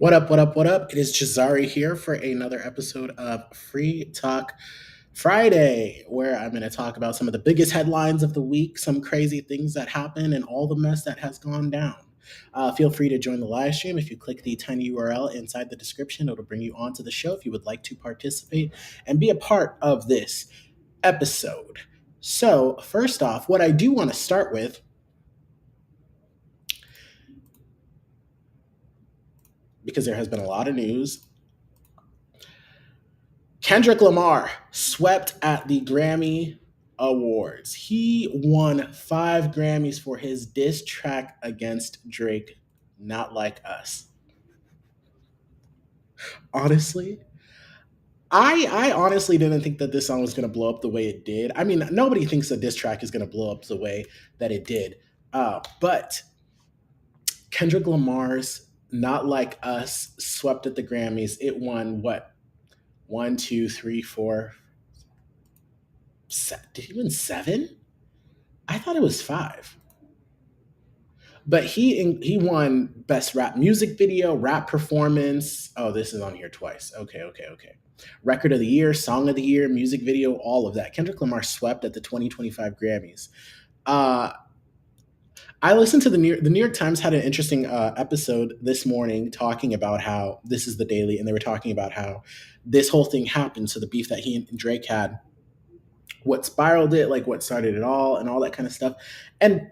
What up, what up, what up? It is Jazari here for another episode of Free Talk Friday, where I'm going to talk about some of the biggest headlines of the week, some crazy things that happen, and all the mess that has gone down. Feel free to join the live stream. If you click the tiny URL inside the description, it'll bring you onto the show if you would like to participate and be a part of this episode. So, first off, what I do want to start with, because there has been a lot of news, Kendrick Lamar swept at the Grammy Awards. He won 5 Grammys for his diss track against Drake, Not Like Us. Honestly, I honestly didn't think that this song was going to blow up the way it did. I mean, nobody thinks a diss track is going to blow up the way that it did. But Kendrick Lamar's Not Like Us swept at the Grammys. It won what? One, two, three, four. Did he win seven? I thought it was five. But he won best rap music video, rap performance. Oh, this is on here twice. Okay, okay, okay. Record of the year, song of the year, music video, all of that. Kendrick Lamar swept at the 2025 Grammys. Uh, I listened to the New York Times had an interesting episode this morning talking about how this is the Daily, and they were talking about how this whole thing happened. So the beef that he and Drake had, what spiraled it, like what started it all that kind of stuff. And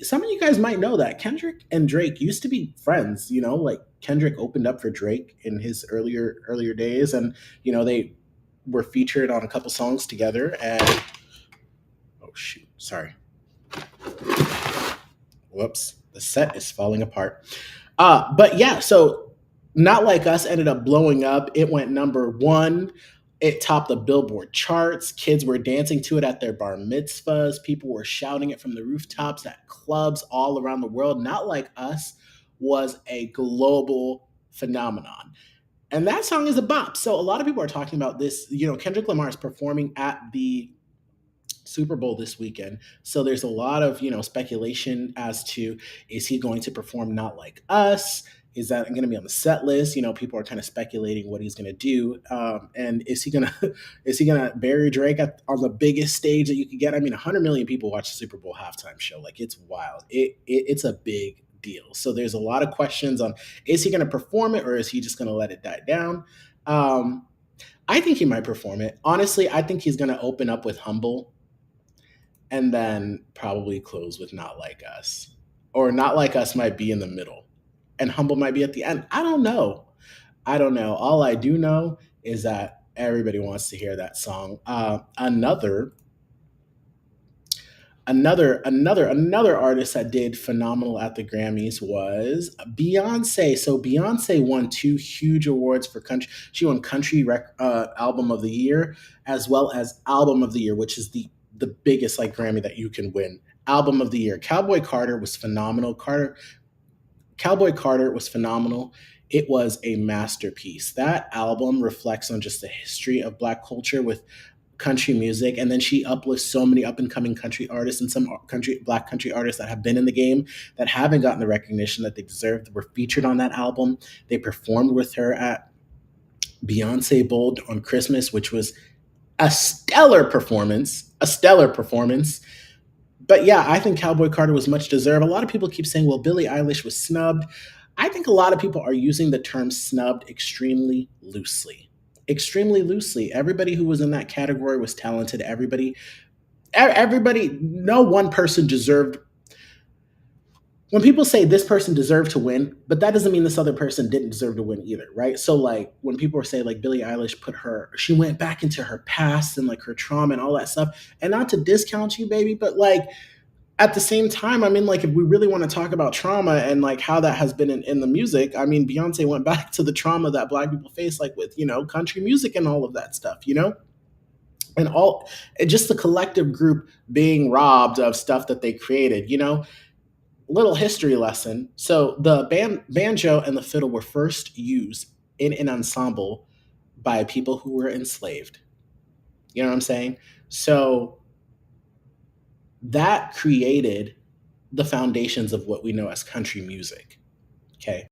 some of you guys might know that Kendrick and Drake used to be friends. You know, like Kendrick opened up for Drake in his earlier days, and they were featured on a couple songs together. And oh shoot, sorry, whoops, the set is falling apart. But yeah, so Not Like Us ended up blowing up. It went number one. It topped the Billboard charts. Kids were dancing to it at their bar mitzvahs. People were shouting it from the rooftops at clubs all around the world. Not Like Us was a global phenomenon. And that song is a bop. So a lot of people are talking about this. Kendrick Lamar is performing at the Super Bowl this weekend. So there's a lot of, speculation as to, is he going to perform Not Like Us? Is that going to be on the set list? People are kind of speculating what he's going to do. And is he going to is he going to bury Drake on the biggest stage that you could get? I mean, 100 million people watch the Super Bowl halftime show. Like, it's wild. It's a big deal. So there's a lot of questions on, is he going to perform it, or is he just going to let it die down? I think he might perform it. Honestly, I think he's going to open up with Humble and then probably close with Not Like Us. Or Not Like Us might be in the middle and Humble might be at the end. I don't know. I don't know. All I do know is that everybody wants to hear that song. Another artist that did phenomenal at the Grammys was Beyonce. So Beyonce won 2 huge awards for country. She won Album of the Year as well as Album of the Year, which is the biggest like Grammy that you can win. Album of the Year. Cowboy Carter was phenomenal. Cowboy Carter was phenomenal. It was a masterpiece. That album reflects on just the history of Black culture with country music, and then she uplifts so many up and coming country artists and some Black country artists that have been in the game that haven't gotten the recognition that they deserved. Were featured on that album. They performed with her at Beyonce Bold on Christmas, which was a stellar performance. A stellar performance. But yeah, I think Cowboy Carter was much deserved. A lot of people keep saying, well, Billie Eilish was snubbed. I think a lot of people are using the term snubbed extremely loosely. Extremely loosely. Everybody who was in that category was talented. Everybody, no one person deserved. When people say this person deserved to win, but that doesn't mean this other person didn't deserve to win either, right? So like when people say like Billie Eilish she went back into her past and like her trauma and all that stuff, and not to discount you, baby, but like at the same time, I mean, like, if we really want to talk about trauma and like how that has been in the music, I mean, Beyonce went back to the trauma that Black people face, like with, country music and all of that stuff, and just the collective group being robbed of stuff that they created. Little history lesson. So the banjo and the fiddle were first used in an ensemble by people who were enslaved. You know what I'm saying? So that created the foundations of what we know as country music. Okay.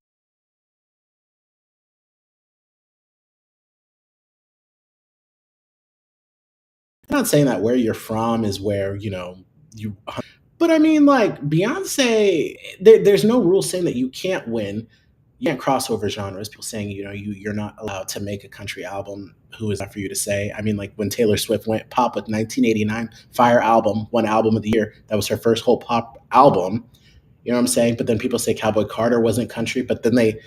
I'm not saying that where you're from is where, you, but I mean, like Beyonce, there's no rule saying that you can't win. You can't cross over genres. People saying, you're not allowed to make a country album. Who is that for you to say? I mean, like when Taylor Swift went pop with 1989 Fire album, one album of the year. That was her first whole pop album. You know what I'm saying? But then people say Cowboy Carter wasn't country, but then they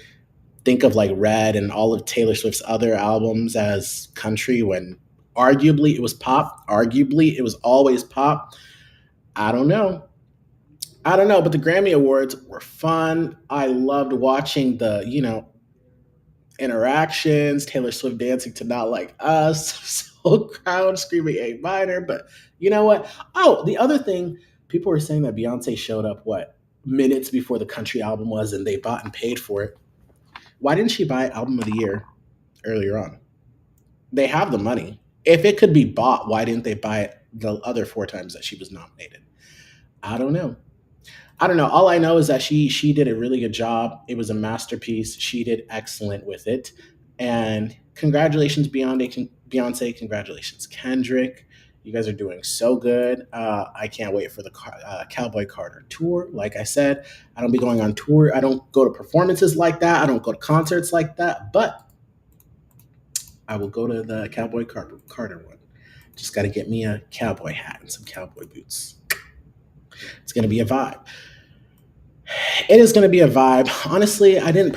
think of like Red and all of Taylor Swift's other albums as country when arguably it was pop. Arguably it was always pop. I don't know. I don't know, but the Grammy Awards were fun. I loved watching the, interactions, Taylor Swift dancing to Not Like Us, so crowd screaming A minor. But you know what? Oh, the other thing, people were saying that Beyonce showed up, what, minutes before the country album was, and they bought and paid for it. Why didn't she buy Album of the Year earlier on? They have the money. If it could be bought, why didn't they buy it the other four times that she was nominated? I don't know. I don't know. All I know is that she did a really good job. It was a masterpiece. She did excellent with it. And congratulations, Beyonce. Congratulations, Kendrick. You guys are doing so good. I can't wait for the Cowboy Carter tour. Like I said, I don't be going on tour. I don't go to performances like that. I don't go to concerts like that. But I will go to the Carter one. Just got to get me a cowboy hat and some cowboy boots. It's gonna be a vibe. It is gonna be a vibe. Honestly, I didn't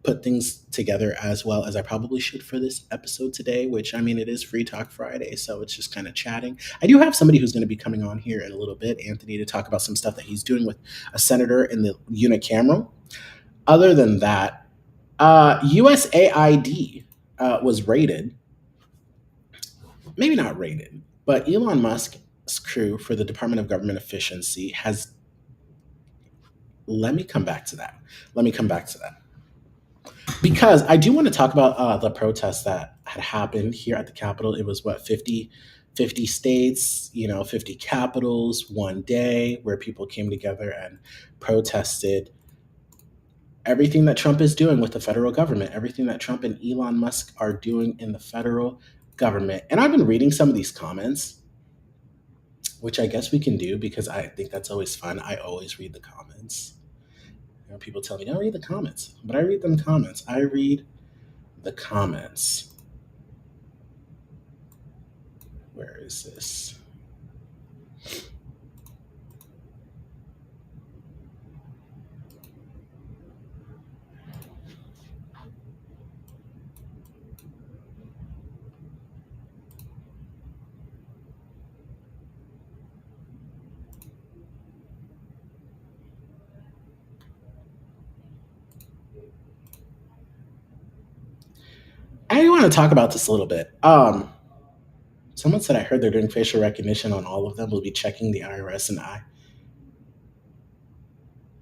put things together as well as I probably should for this episode today. Which I mean, it is Free Talk Friday, so it's just kind of chatting. I do have somebody who's going to be coming on here in a little bit, Anthony, to talk about some stuff that he's doing with a senator in the unicameral. Other than that, USAID was raided, maybe not raided, but Elon Musk's crew for the Department of Government Efficiency has. Let me come back to that. Let me come back to that because I do want to talk about the protests that had happened here at the Capitol. It was what, 50 states, 50 capitals, one day where people came together and protested everything that Trump is doing with the federal government, everything that Trump and Elon Musk are doing in the federal government. And I've been reading some of these comments, which I guess we can do because I think that's always fun. I always read the comments. People tell me, don't read the comments, but I read them comments. I read the comments. Where is this? I want to talk about this a little bit. Someone said I heard they're doing facial recognition on all of them. We'll be checking the IRS and I.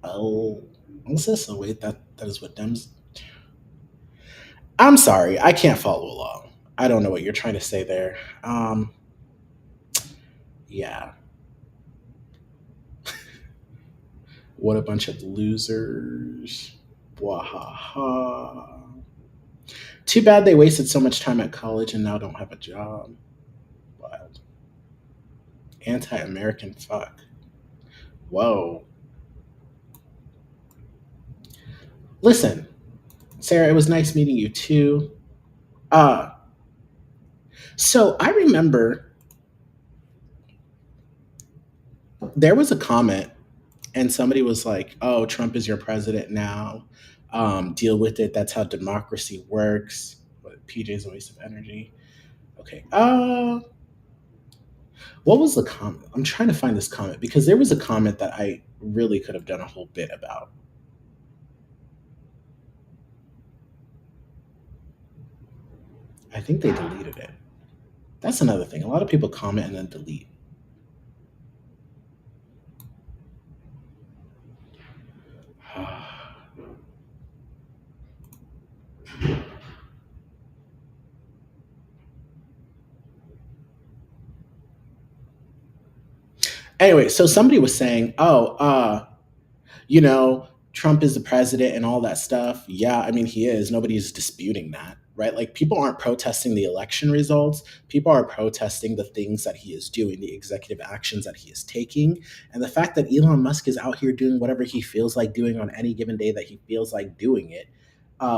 Oh, what's this? Oh, wait, that is what Dems. I'm sorry, I can't follow along. I don't know what you're trying to say there. Yeah, what a bunch of losers. Wahaha. Too bad they wasted so much time at college and now don't have a job. Wild. Anti-American fuck. Whoa. Listen, Sarah, it was nice meeting you too. Uh, so I remember there was a comment and somebody was like, "Oh, Trump is your president now. Deal with it. That's how democracy works." But PJ is a waste of energy. Okay. What was the comment? I'm trying to find this comment because there was a comment that I really could have done a whole bit about. I think they deleted it. That's another thing. A lot of people comment and then delete. Anyway, so somebody was saying, "Oh, Trump is the president and all that stuff." Yeah, I mean he is. Nobody's disputing that, right? Like people aren't protesting the election results. People are protesting the things that he is doing, the executive actions that he is taking. And the fact that Elon Musk is out here doing whatever he feels like doing on any given day that he feels like doing it,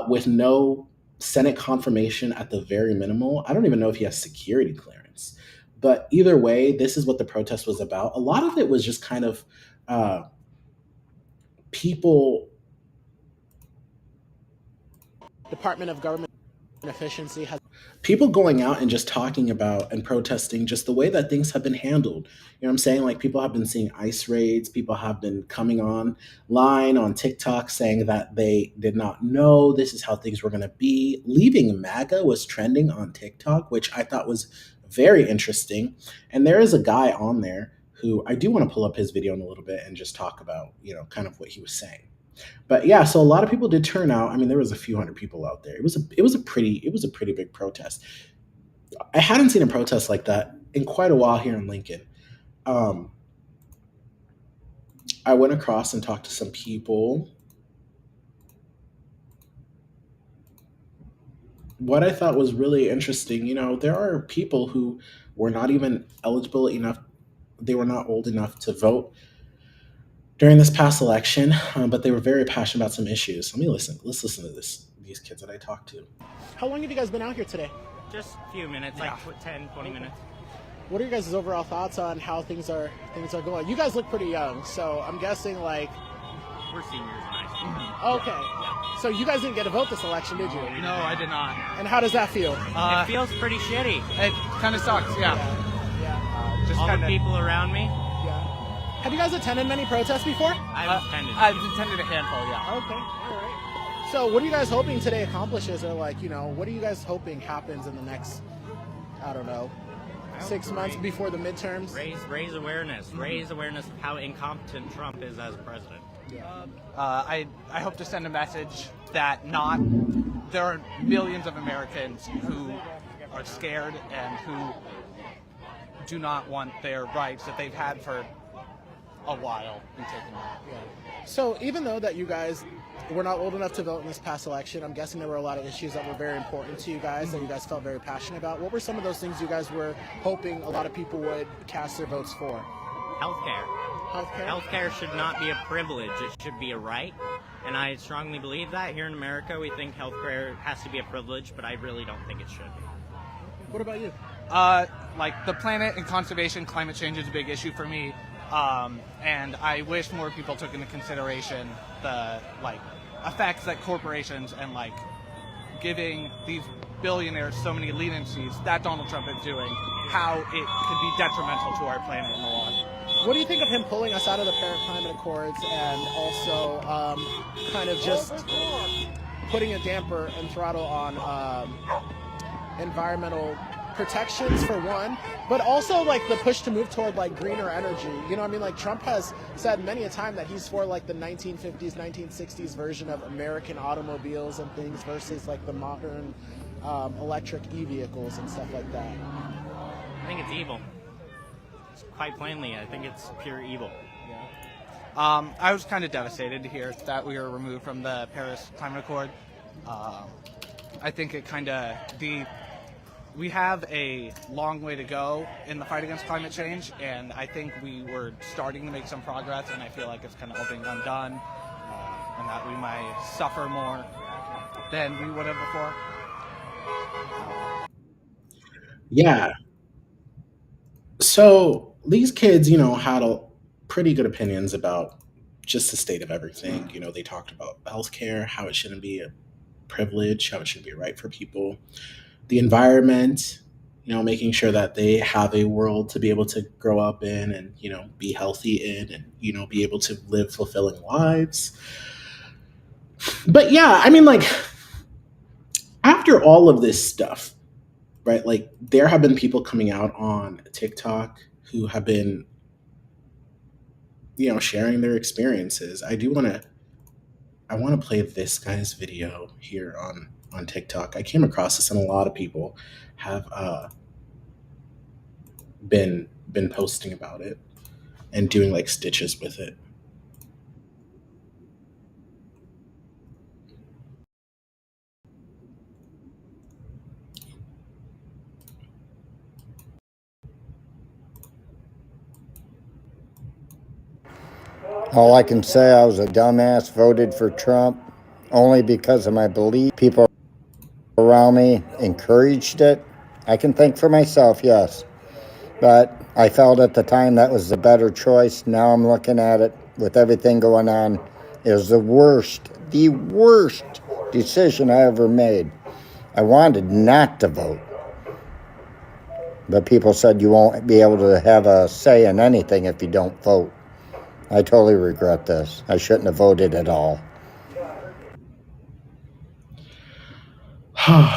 with no Senate confirmation at the very minimal. I don't even know if he has security clearance. But either way, this is what the protest was about. A lot of it was just kind of uh, people. Department of Government Efficiency has people going out and just talking about and protesting just the way that things have been handled. You know what I'm saying? Like people have been seeing ICE raids, people have been coming online on TikTok saying that they did not know this is how things were going to be. Leaving MAGA was trending on TikTok, which I thought was very interesting. And there is a guy on there who I do want to pull up his video in a little bit and just talk about, kind of what he was saying. But yeah, so a lot of people did turn out. I mean, there was a few hundred people out there. It was a pretty big protest. I hadn't seen a protest like that in quite a while here in Lincoln. Um, I went across and talked to some people. What I thought was really interesting, there are people who were not even eligible enough. They were not old enough to vote during this past election, but they were very passionate about some issues. Let's listen to these kids that I talked to. How long have you guys been out here today? Just a few minutes, like 10, 20 minutes. What are your guys' overall thoughts on how things are going? You guys look pretty young, so I'm guessing like We're seniors in high school. okay. So you guys didn't get to vote this election, did you? No, I did not. And how does that feel? It feels pretty shitty. It kind of sucks, yeah. Just All kind the of. people around me, Have you guys attended many protests before? I've attended. I've attended a handful, yeah. Okay, all right. So what are you guys hoping today accomplishes, or what are you guys hoping happens in the next, I don't know, 6 months before the midterms? Raise awareness. Raise awareness of how incompetent Trump is as a president. I hope to send a message that there are millions of Americans who are scared and who do not want their rights that they've had for a while be taken away. So even though that you guys were not old enough to vote in this past election, I'm guessing there were a lot of issues that were very important to you guys that you guys felt very passionate about. What were some of those things you guys were hoping a lot of people would cast their votes for? Healthcare. Healthcare? Healthcare should not be a privilege. It should be a right. And I strongly believe that. Here in America, we think healthcare has to be a privilege, but I really don't think it should be. What about you? Like the planet and conservation, climate change is a big issue for me. And I wish more people took into consideration the effects that corporations and giving these billionaires so many leniencies that Donald Trump is doing, how it could be detrimental to our planet in the long run. What do you think of him pulling us out of the Paris Climate Accords and also kind of just putting a damper and throttle on environmental protections for one, but also the push to move toward greener energy? You know what I mean? Trump has said many a time that he's for the 1950s, 1960s version of American automobiles and things versus the modern electric e-vehicles and stuff like that. I think it's evil. Quite plainly, I think it's pure evil. I was kind of devastated to hear that we were removed from the Paris Climate Accord. I think it we have a long way to go in the fight against climate change, and I think we were starting to make some progress, and I feel like it's kind of all being undone, and that we might suffer more than we would have before. Yeah. So these kids, had pretty good opinions about just the state of everything. They talked about healthcare, how it shouldn't be a privilege, how it should be a right for people, the environment, making sure that they have a world to be able to grow up in and, be healthy in and, be able to live fulfilling lives. But yeah, I mean, after all of this stuff, right? There have been people coming out on TikTok who have been, sharing their experiences. I want to play this guy's video here on TikTok. I came across this, and a lot of people have been posting about it and doing stitches with it. All I can say, I was a dumbass, voted for Trump only because of my belief. People around me encouraged it. I can think for myself, yes. But I felt at the time that was the better choice. Now I'm looking at it with everything going on. It was the worst decision I ever made. I wanted not to vote. But people said you won't be able to have a say in anything if you don't vote. I totally regret this. I shouldn't have voted at all. Hold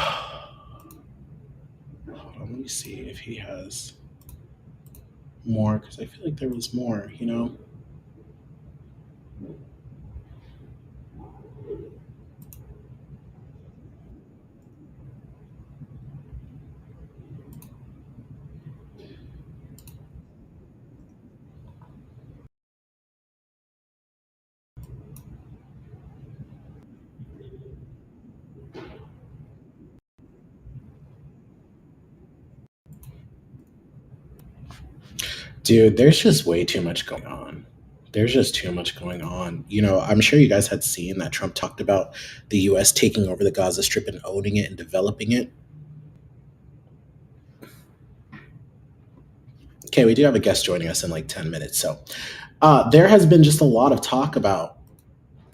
on, let me see if he has more, because I feel like there was more, you know? Dude, there's just way too much going on. There's just too much going on. You know, I'm sure you guys had seen that Trump talked about the US taking over the Gaza Strip and owning it and developing it. Okay, we do have a guest joining us in like 10 minutes. So there has been just a lot of talk about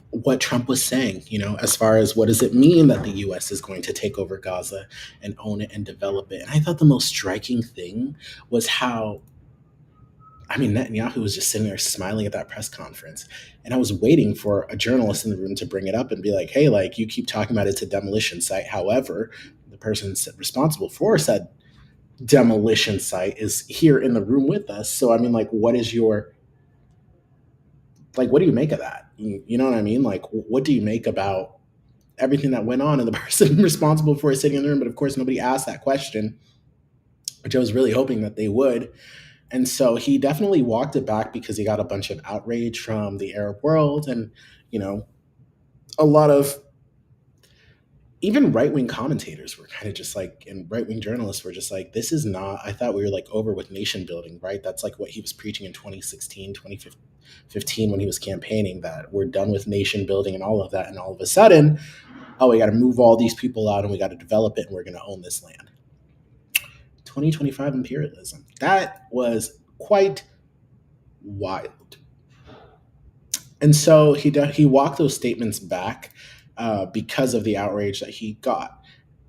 what Trump was saying, you know, as far as what does it mean that the US is going to take over Gaza and own it and develop it. And I thought the most striking thing was how, I mean, Netanyahu was just sitting there smiling at that press conference. And I was waiting for a journalist in the room to bring it up and be like, hey, like, you keep talking about it's a demolition site. However, the person responsible for said demolition site is here in the room with us. So, I mean, like, what is your, like, what do you make of that? You know what I mean? Like, what do you make about everything that went on and the person responsible for it sitting in the room? But of course, nobody asked that question, which I was really hoping that they would. And so he definitely walked it back because he got a bunch of outrage from the Arab world and, you know, a lot of even right-wing commentators were kind of just like, and right-wing journalists were just like, this is not, I thought we were like over with nation building, right? That's like what he was preaching in 2016, 2015 when he was campaigning, that we're done with nation building and all of that. And all of a sudden, oh, we got to move all these people out and we got to develop it and we're going to own this land. 2025 imperialism. That was quite wild. And so he walked those statements back because of the outrage that he got.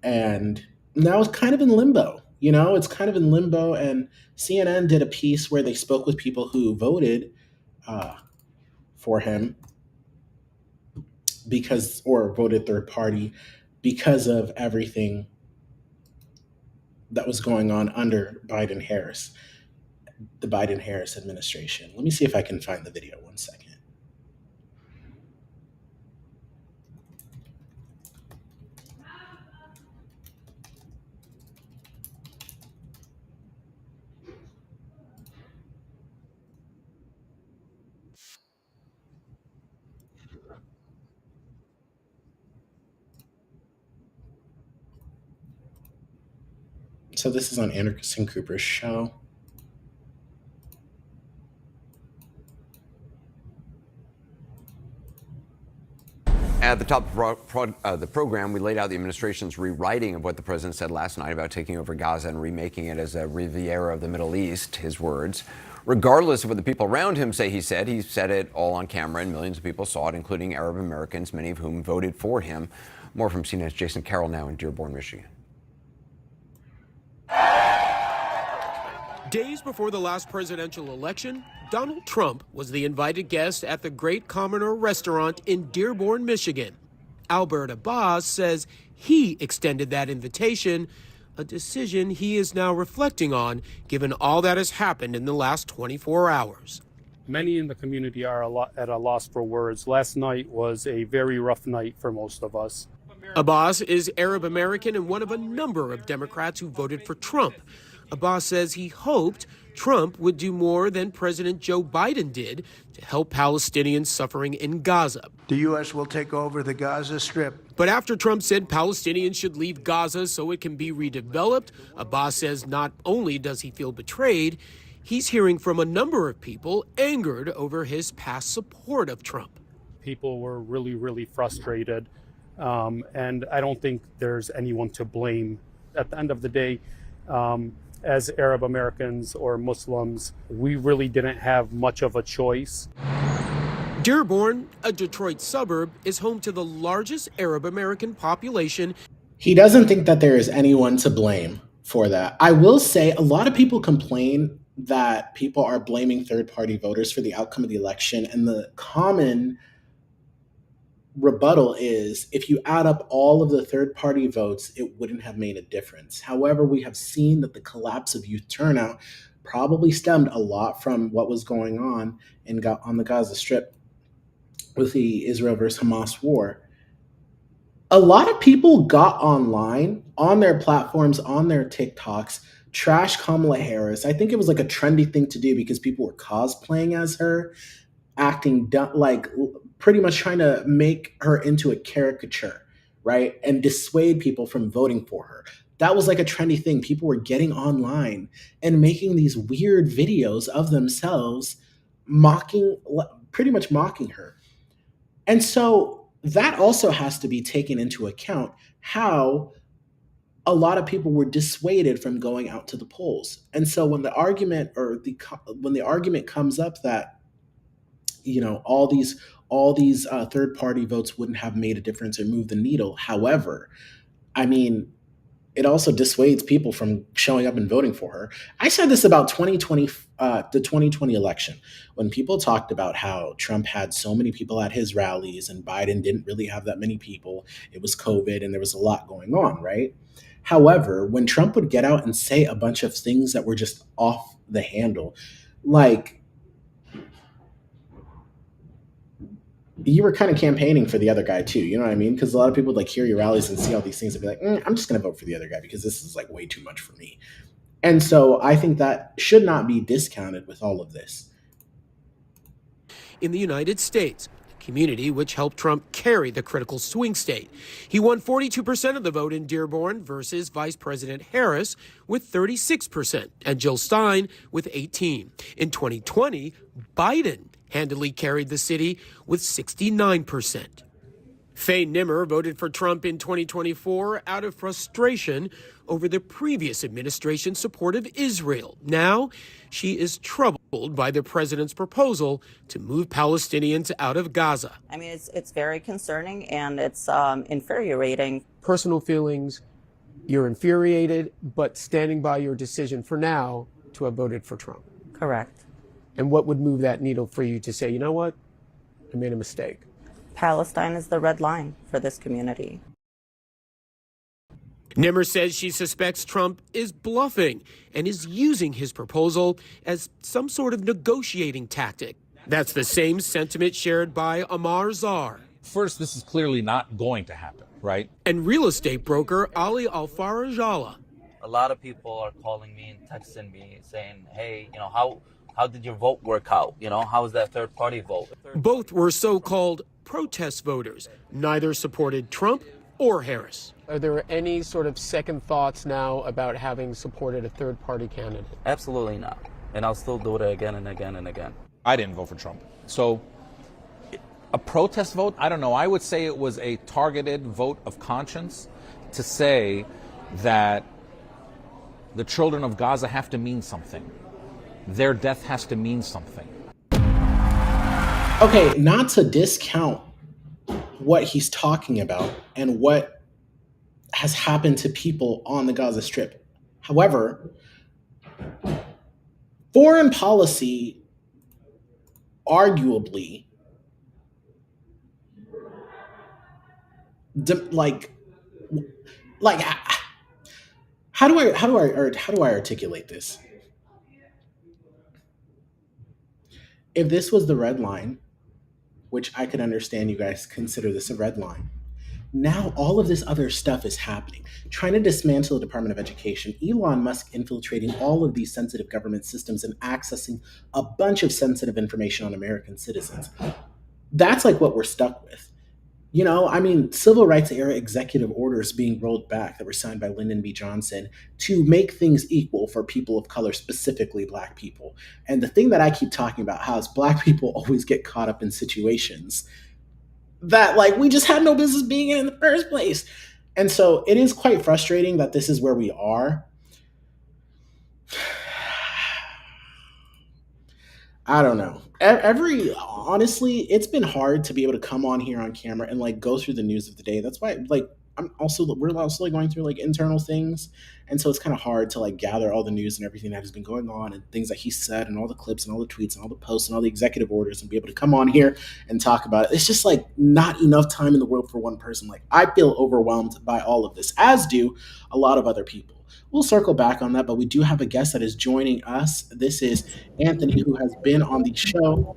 And now it's kind of in limbo. You know, it's kind of in limbo. And CNN did a piece where they spoke with people who voted for him because, or voted third party because of everything that was going on under Biden-Harris, the Biden-Harris administration. Let me see if I can find the video. 1 second. So this is on Anderson Cooper's show. At the top of the program, we laid out the administration's rewriting of what the president said last night about taking over Gaza and remaking it as a Riviera of the Middle East, his words. Regardless of what the people around him say he said it all on camera, and millions of people saw it, including Arab Americans, many of whom voted for him. More from CNN's Jason Carroll now in Dearborn, Michigan. Days before the last presidential election, Donald Trump was the invited guest at the Great Commoner restaurant in Dearborn, Michigan. Albert Abbas says he extended that invitation, a decision he is now reflecting on given all that has happened in the last 24 hours. Many in the community are at a loss for words. Last night was a very rough night for most of us. Abbas is Arab American and one of a number of Democrats who voted for Trump. Abbas says he hoped Trump would do more than President Joe Biden did to help Palestinians suffering in Gaza. The U.S. will take over the Gaza Strip. But after Trump said Palestinians should leave Gaza so it can be redeveloped, Abbas says not only does he feel betrayed, he's hearing from a number of people angered over his past support of Trump. People were really, really frustrated. And I don't think there's anyone to blame. At the end of the day, as Arab Americans or Muslims, we really didn't have much of a choice. Dearborn, a Detroit suburb, is home to the largest Arab American population. He doesn't think that there is anyone to blame for that. I will say a lot of people complain that people are blaming third-party voters for the outcome of the election, and the common rebuttal is if you add up all of the third-party votes, it wouldn't have made a difference. However, we have seen that the collapse of youth turnout probably stemmed a lot from what was going on on the Gaza Strip with the Israel versus Hamas war. A lot of people got online on their platforms, on their TikToks, trash Kamala Harris. I think it was like a trendy thing to do because people were cosplaying as her, acting like pretty much trying to make her into a caricature, right? And dissuade people from voting for her. That was like a trendy thing. People were getting online and making these weird videos of themselves pretty much mocking her. And so that also has to be taken into account, how a lot of people were dissuaded from going out to the polls. And so when the argument comes up that, you know, all these third-party votes wouldn't have made a difference or moved the needle, however, I mean, it also dissuades people from showing up and voting for her. I said this about the 2020 election, when people talked about how Trump had so many people at his rallies and Biden didn't really have that many people. It was COVID and there was a lot going on, right? However, when Trump would get out and say a bunch of things that were just off the handle, like, you were kind of campaigning for the other guy too, you know what I mean? Because a lot of people would like hear your rallies and see all these things and be like, I'm just going to vote for the other guy because this is like way too much for me. And so I think that should not be discounted with all of this. In the United States, a community which helped Trump carry the critical swing state. He won 42% of the vote in Dearborn versus Vice President Harris with 36% and Jill Stein with 18%. In 2020, Biden handily carried the city with 69%. Faye Nimmer voted for Trump in 2024 out of frustration over the previous administration's support of Israel. Now, she is troubled by the president's proposal to move Palestinians out of Gaza. I mean, it's very concerning and it's infuriating. Personal feelings, you're infuriated, but standing by your decision for now to have voted for Trump. Correct. And what would move that needle for you to say, you know what, I made a mistake? Palestine is the red line for this community. Nimmer says she suspects Trump is bluffing and is using his proposal as some sort of negotiating tactic. That's the same sentiment shared by Amar Zar. First, this is clearly not going to happen, right? And real estate broker Ali Alfarajala. A lot of people are calling me and texting me saying, hey, you know, how did your vote work out? You know, how was that third party vote? Both were so-called protest voters. Neither supported Trump or Harris. Are there any sort of second thoughts now about having supported a third-party candidate? Absolutely not. And I'll still do it again and again and again. I didn't vote for Trump. So a protest vote, I don't know. I would say it was a targeted vote of conscience to say that the children of Gaza have to mean something. Their death has to mean something. Okay, not to discount what he's talking about and what has happened to people on the Gaza Strip. However, foreign policy arguably how do I articulate this? If this was the red line, which I could understand you guys consider this a red line, now all of this other stuff is happening. Trying to dismantle the Department of Education, Elon Musk infiltrating all of these sensitive government systems and accessing a bunch of sensitive information on American citizens. That's like what we're stuck with. You know, I mean, civil rights era executive orders being rolled back that were signed by Lyndon B. Johnson to make things equal for people of color, specifically Black people. And the thing that I keep talking about, how is Black people always get caught up in situations that, like, we just had no business being in the first place. And so it is quite frustrating that this is where we are. I don't know. Honestly, it's been hard to be able to come on here on camera and like go through the news of the day. That's why like we're also like going through like internal things, and so it's kind of hard to like gather all the news and everything that has been going on and things that he said and all the clips and all the tweets and all the posts and all the executive orders and be able to come on here and talk about it. It's just like not enough time in the world for one person. Like I feel overwhelmed by all of this, as do a lot of other people. We'll circle back on that, but we do have a guest that is joining us. This is Anthony, who has been on the show.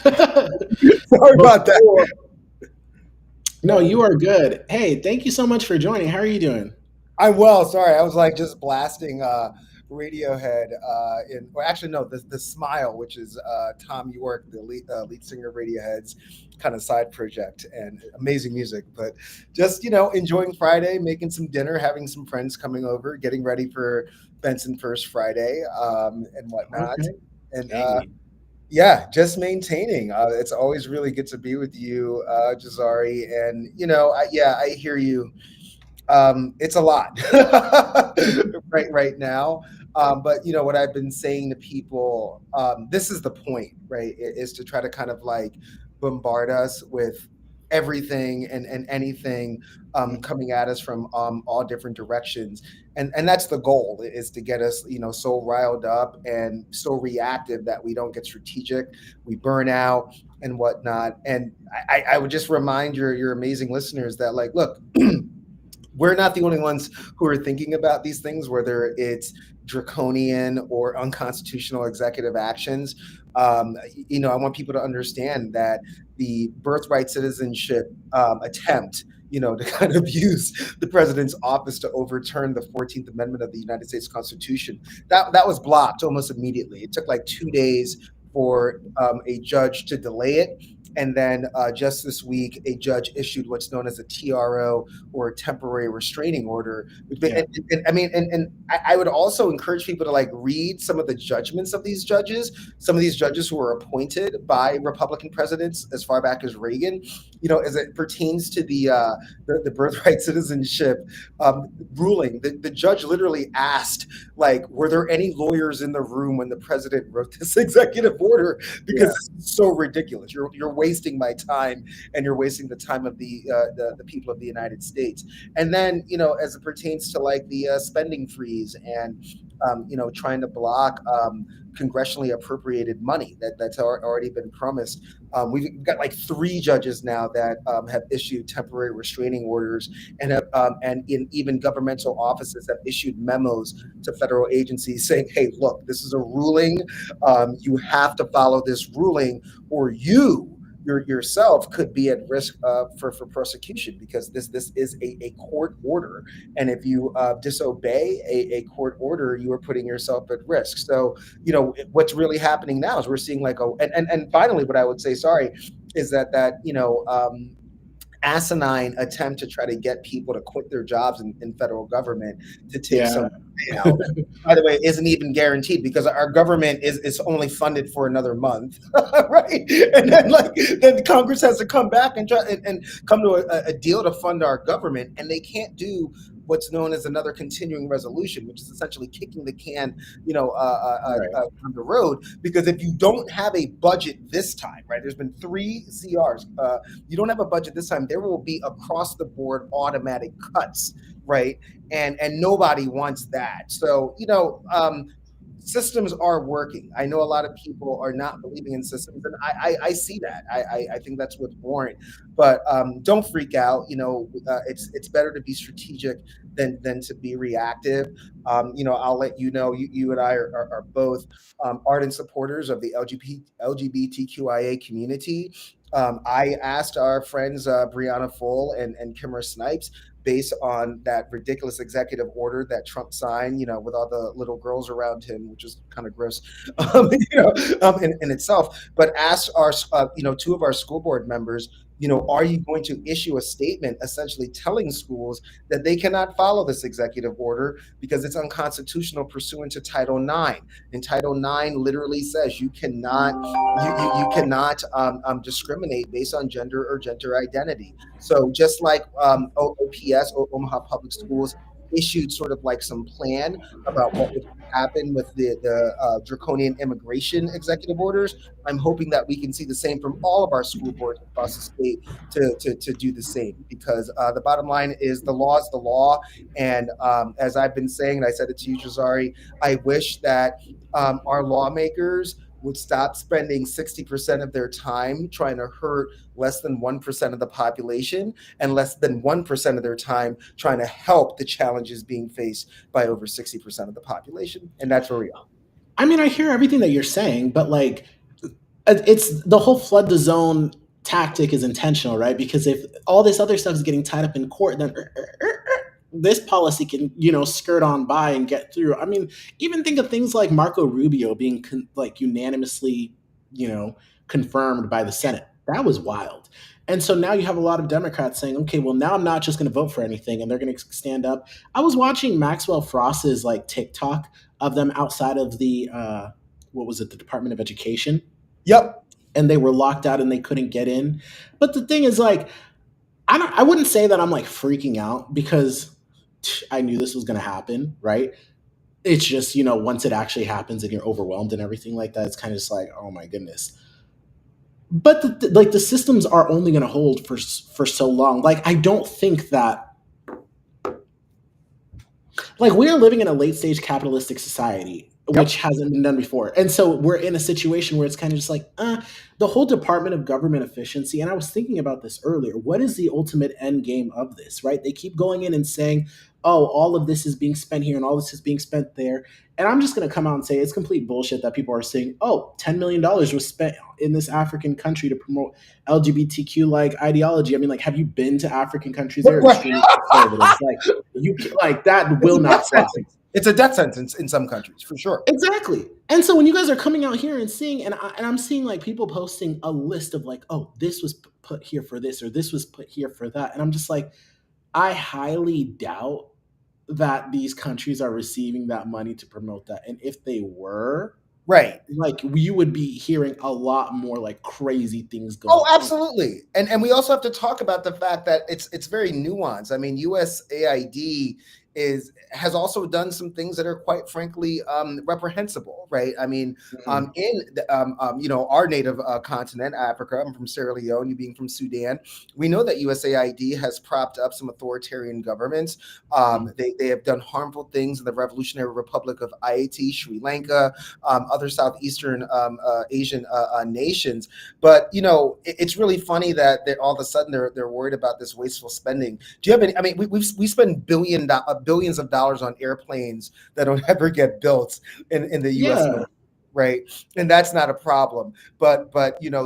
Sorry about that. No, you are good. Hey, thank you so much for joining. How are you doing? I'm well. Sorry, I was like just blasting Radiohead. Actually, no, the Smile, which is Tom York, the lead singer of Radiohead's kind of side project, and amazing music. But just enjoying Friday, making some dinner, having some friends coming over, getting ready for Benson First Friday and whatnot. Okay. And yeah, just maintaining. It's always really good to be with you, Jazari. And I hear you. It's a lot right now. But what I've been saying to people, this is the point, right? Is to try to kind of like bombard us with everything and anything coming at us from all different directions. And that's the goal, is to get us, so riled up and so reactive that we don't get strategic, we burn out and whatnot. And I would just remind your amazing listeners that, like, look, we're not the only ones who are thinking about these things, whether it's draconian or unconstitutional executive actions. I want people to understand that the birthright citizenship attempt, to kind of use the president's office to overturn the 14th Amendment of the United States Constitution, that was blocked almost immediately. It took like 2 days for a judge to delay it. And then just this week, a judge issued what's known as a TRO, or a temporary restraining order. Yeah. And I would also encourage people to like read some of the judgments of these judges. Some of these judges who were appointed by Republican presidents as far back as Reagan, as it pertains to the birthright citizenship ruling. The judge literally asked, like, were there any lawyers in the room when the president wrote this executive order? Because it's so ridiculous. You're wasting my time, and you're wasting the time of the people of the United States. And then, as it pertains to like the spending freeze and trying to block congressionally appropriated money that's already been promised. We've got like 3 judges now that have issued temporary restraining orders, and in even governmental offices have issued memos to federal agencies saying, hey, look, this is a ruling. You have to follow this ruling, or you yourself could be at risk for prosecution, because this is a court order, and if you disobey a court order, you are putting yourself at risk. So what's really happening now is we're seeing like and finally, what I would say, sorry, is that asinine attempt to try to get people to quit their jobs in federal government to take some payout, by the way, isn't even guaranteed, because our government is only funded for another month, right? And then Congress has to come back and try and come to a deal to fund our government, and they can't do what's known as another continuing resolution, which is essentially kicking the can, down the road. Because if you don't have a budget this time, right? There's been 3 CRs. You don't have a budget this time, there will be across the board automatic cuts, right? And nobody wants that. So systems are working. I know a lot of people are not believing in systems, and I see that. I think that's what's warrant. But don't freak out. It's better to be strategic than to be reactive. I'll let you know. You and I are both ardent supporters of the LGBTQIA community. I asked our friends Brianna Full and Kimmer Snipes based on that ridiculous executive order that Trump signed, with all the little girls around him, which is kind of gross, in itself. But ask our, two of our school board members, are you going to issue a statement essentially telling schools that they cannot follow this executive order because it's unconstitutional pursuant to Title IX? And Title IX literally says you cannot discriminate based on gender or gender identity. So just like OPS, or Omaha Public Schools, issued sort of like some plan about what would happen with the draconian immigration executive orders, I'm hoping that we can see the same from all of our school boards across the state to do the same, because the bottom line is the law is the law. And as I've been saying, and I said it to you, Jazari, I wish that our lawmakers would stop spending 60% of their time trying to hurt less than 1% of the population and less than 1% of their time trying to help the challenges being faced by over 60% of the population. And that's where we are. I mean, I hear everything that you're saying, but like, it's the whole flood the zone tactic is intentional, right? Because if all this other stuff is getting tied up in court, then this policy can, skirt on by and get through. I mean, even think of things like Marco Rubio being unanimously, confirmed by the Senate. That was wild. And so now you have a lot of Democrats saying, okay, well, now I'm not just going to vote for anything, and they're going to stand up. I was watching Maxwell Frost's TikTok of them outside of the, the Department of Education. Yep. And they were locked out and they couldn't get in. But the thing is, I wouldn't say that I'm freaking out, because I knew this was going to happen, right? It's just, once it actually happens and you're overwhelmed and everything like that, it's kind of just like, oh my goodness. But the systems are only going to hold for so long. I don't think that, we are living in a late stage capitalistic society, which hasn't been done before. And so we're in a situation where it's kind of just the whole Department of Government Efficiency. And I was thinking about this earlier. What is the ultimate end game of this, right? They keep going in and saying, oh, all of this is being spent here and all this is being spent there. And I'm just going to come out and say it's complete bullshit that people are saying, oh, $10 million was spent in this African country to promote LGBTQ ideology. I mean, have you been to African countries? They're extremely conservative. That will not fly. It's a death sentence in some countries, for sure. Exactly. And so when you guys are coming out here and seeing, and I'm seeing people posting a list of oh, this was put here for this, or this was put here for that. And I'm just I highly doubt that these countries are receiving that money to promote that. And if they were, right, you would be hearing a lot more crazy things going on. Oh, absolutely. And we also have to talk about the fact that it's very nuanced. I mean, USAID has also done some things that are quite frankly reprehensible, right? I mean, in our native continent, Africa, I'm from Sierra Leone, you being from Sudan, we know that USAID has propped up some authoritarian governments. They have done harmful things in the Revolutionary Republic of Haiti, Sri Lanka, other Southeastern Asian nations. But it's really funny that all of a sudden they're worried about this wasteful spending. Do you have any? I mean, we spend billions of dollars on airplanes that don't ever get built in the U.S. Right. And that's not a problem. But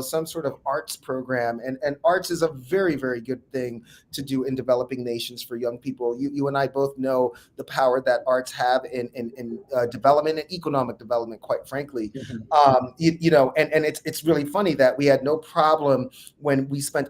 some sort of arts program, and arts is a very, very good thing to do in developing nations for young people. You and I both know the power that arts have in development and economic development, quite frankly. And it's really funny that we had no problem when we spent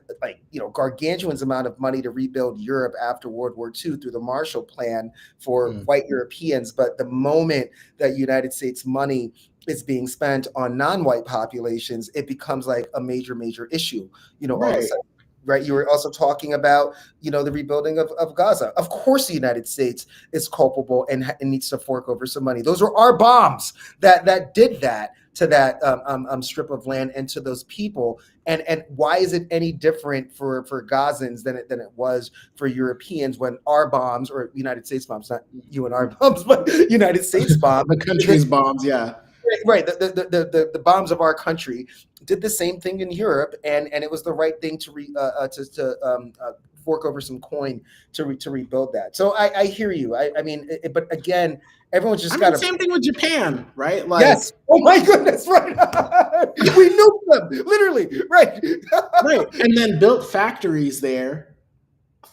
gargantuan amount of money to rebuild Europe after World War II through the Marshall Plan for white Europeans. But the moment that United States money is being spent on non-white populations, it becomes a major issue, all of a sudden, right? You were also talking about, the rebuilding of Gaza. Of course, the United States is culpable and needs to fork over some money. Those are our bombs that did that to that strip of land and to those people. And why is it any different for Gazans than it was for Europeans when our bombs, or United States bombs, not you and our bombs, but United States bombs, the country's bombs, yeah. Right, the bombs of our country did the same thing in Europe, and it was the right thing to fork over some coin to rebuild that. So I hear you. I mean, but again, everyone's just got to. Same thing with Japan, right? Yes. Oh my goodness, right? We nuked them, literally, right? Right, and then built factories there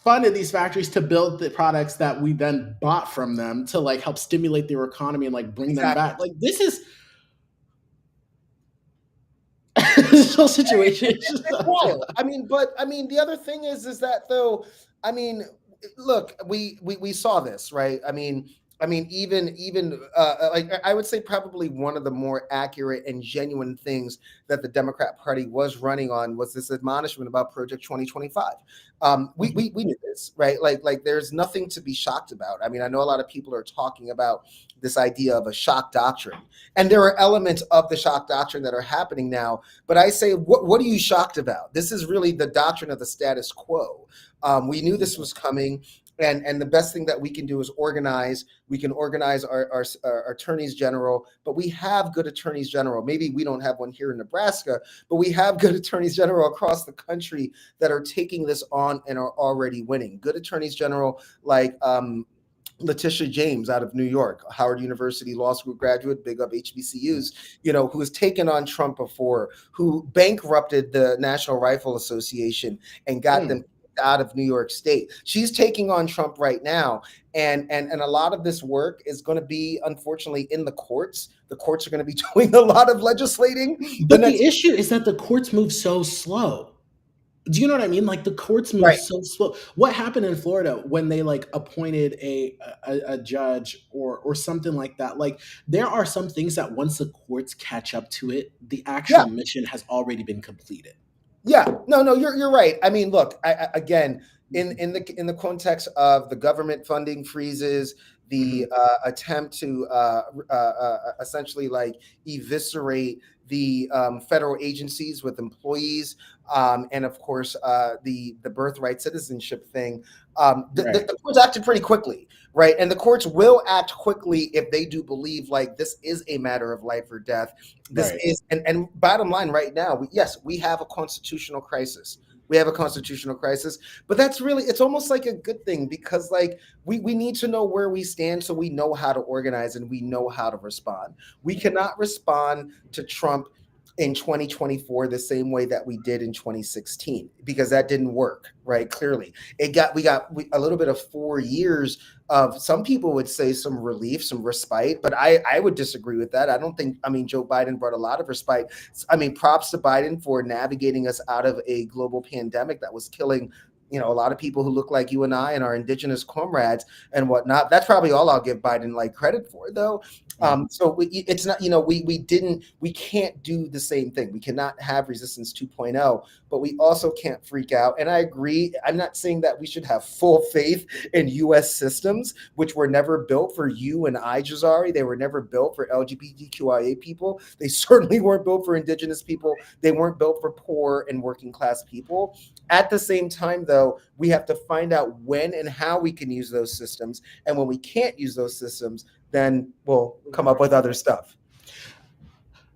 funded these factories to build the products that we then bought from them to like help stimulate their economy and like bring them back. Like this is this whole situation. It's wild. I mean, but I mean, the other thing is that though, I mean, look, we saw this, right? I mean, even like I would say probably one of the more accurate and genuine things that the Democrat Party was running on was this admonishment about Project 2025. We knew this, right? Like there's nothing to be shocked about. I mean, I know a lot of people are talking about this idea of a shock doctrine, and there are elements of the shock doctrine that are happening now. But I say, what are you shocked about? This is really the doctrine of the status quo. We knew this was coming. And the best thing that we can do is organize. We can organize our attorneys general, but we have good attorneys general. Maybe we don't have one here in Nebraska, but we have good attorneys general across the country that are taking this on and are already winning. Good attorneys general like Letitia James out of New York, Howard University Law School graduate, big up HBCUs, who has taken on Trump before, who bankrupted the National Rifle Association and got them out of New York State. She's taking on Trump right now. And a lot of this work is going to be, unfortunately, in the courts. The courts are going to be doing a lot of legislating. But the issue is that the courts move so slow. Do you know what I mean? Like the courts move so slow. What happened in Florida when they like appointed a judge or something like that? Like there are some things that once the courts catch up to it, the actual mission has already been completed. Yeah, no, you're right. I mean, look, again, in the context of the government funding freezes, the attempt to essentially like eviscerate the federal agencies with employees, and of course the birthright citizenship thing, the courts acted pretty quickly, right? And the courts will act quickly if they do believe like this is a matter of life or death. This is, and bottom line right now, yes, we have a constitutional crisis. We have a constitutional crisis, but that's really, it's almost like a good thing because like we need to know where we stand so we know how to organize and we know how to respond. We cannot respond to Trump in 2024 the same way that we did in 2016 because that didn't work, right? Clearly, we got a little bit of 4 years of, some people would say, some relief, some respite, but I would disagree with that. I don't think, I mean, Joe Biden brought a lot of respite. I mean, props to Biden for navigating us out of a global pandemic that was killing a lot of people who look like you and I and our indigenous comrades and whatnot. That's probably all I'll give Biden like credit for, though. So it's not, we can't do the same thing. We cannot have resistance 2.0, but we also can't freak out. And I agree. I'm not saying that we should have full faith in U.S. systems, which were never built for you and I, Jazari. They were never built for LGBTQIA people. They certainly weren't built for indigenous people. They weren't built for poor and working class people. At the same time, though, we have to find out when and how we can use those systems. And when we can't use those systems, then we'll come up with other stuff.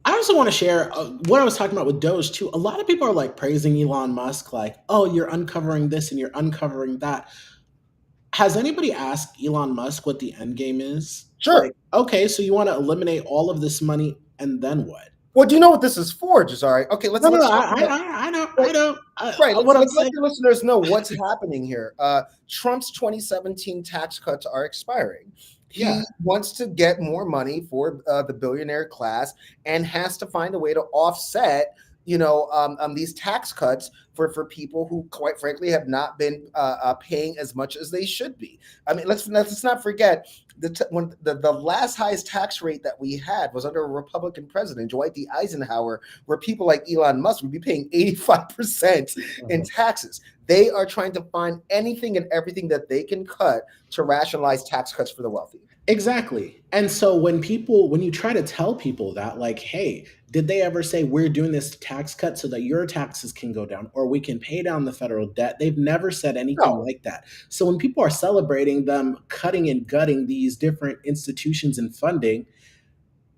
I also want to share what I was talking about with Doge too. A lot of people are like praising Elon Musk, like, oh, you're uncovering this and you're uncovering that. Has anybody asked Elon Musk what the end game is? Sure. Like, okay, so you want to eliminate all of this money and then what? Well, do you know what this is for, Jazari? Okay, let's. I know. Right. Let's let your listeners know what's happening here. Trump's 2017 tax cuts are expiring. He wants to get more money for the billionaire class and has to find a way to offset, these tax cuts for people who, quite frankly, have not been paying as much as they should be. I mean, let's not forget when the last highest tax rate that we had was under a Republican president, Dwight D. Eisenhower, where people like Elon Musk would be paying 85% in taxes. They are trying to find anything and everything that they can cut to rationalize tax cuts for the wealthy. Exactly. And so when you try to tell people that, like, hey, did they ever say we're doing this tax cut so that your taxes can go down or we can pay down the federal debt? They've never said anything like that. So when people are celebrating them cutting and gutting these different institutions and funding,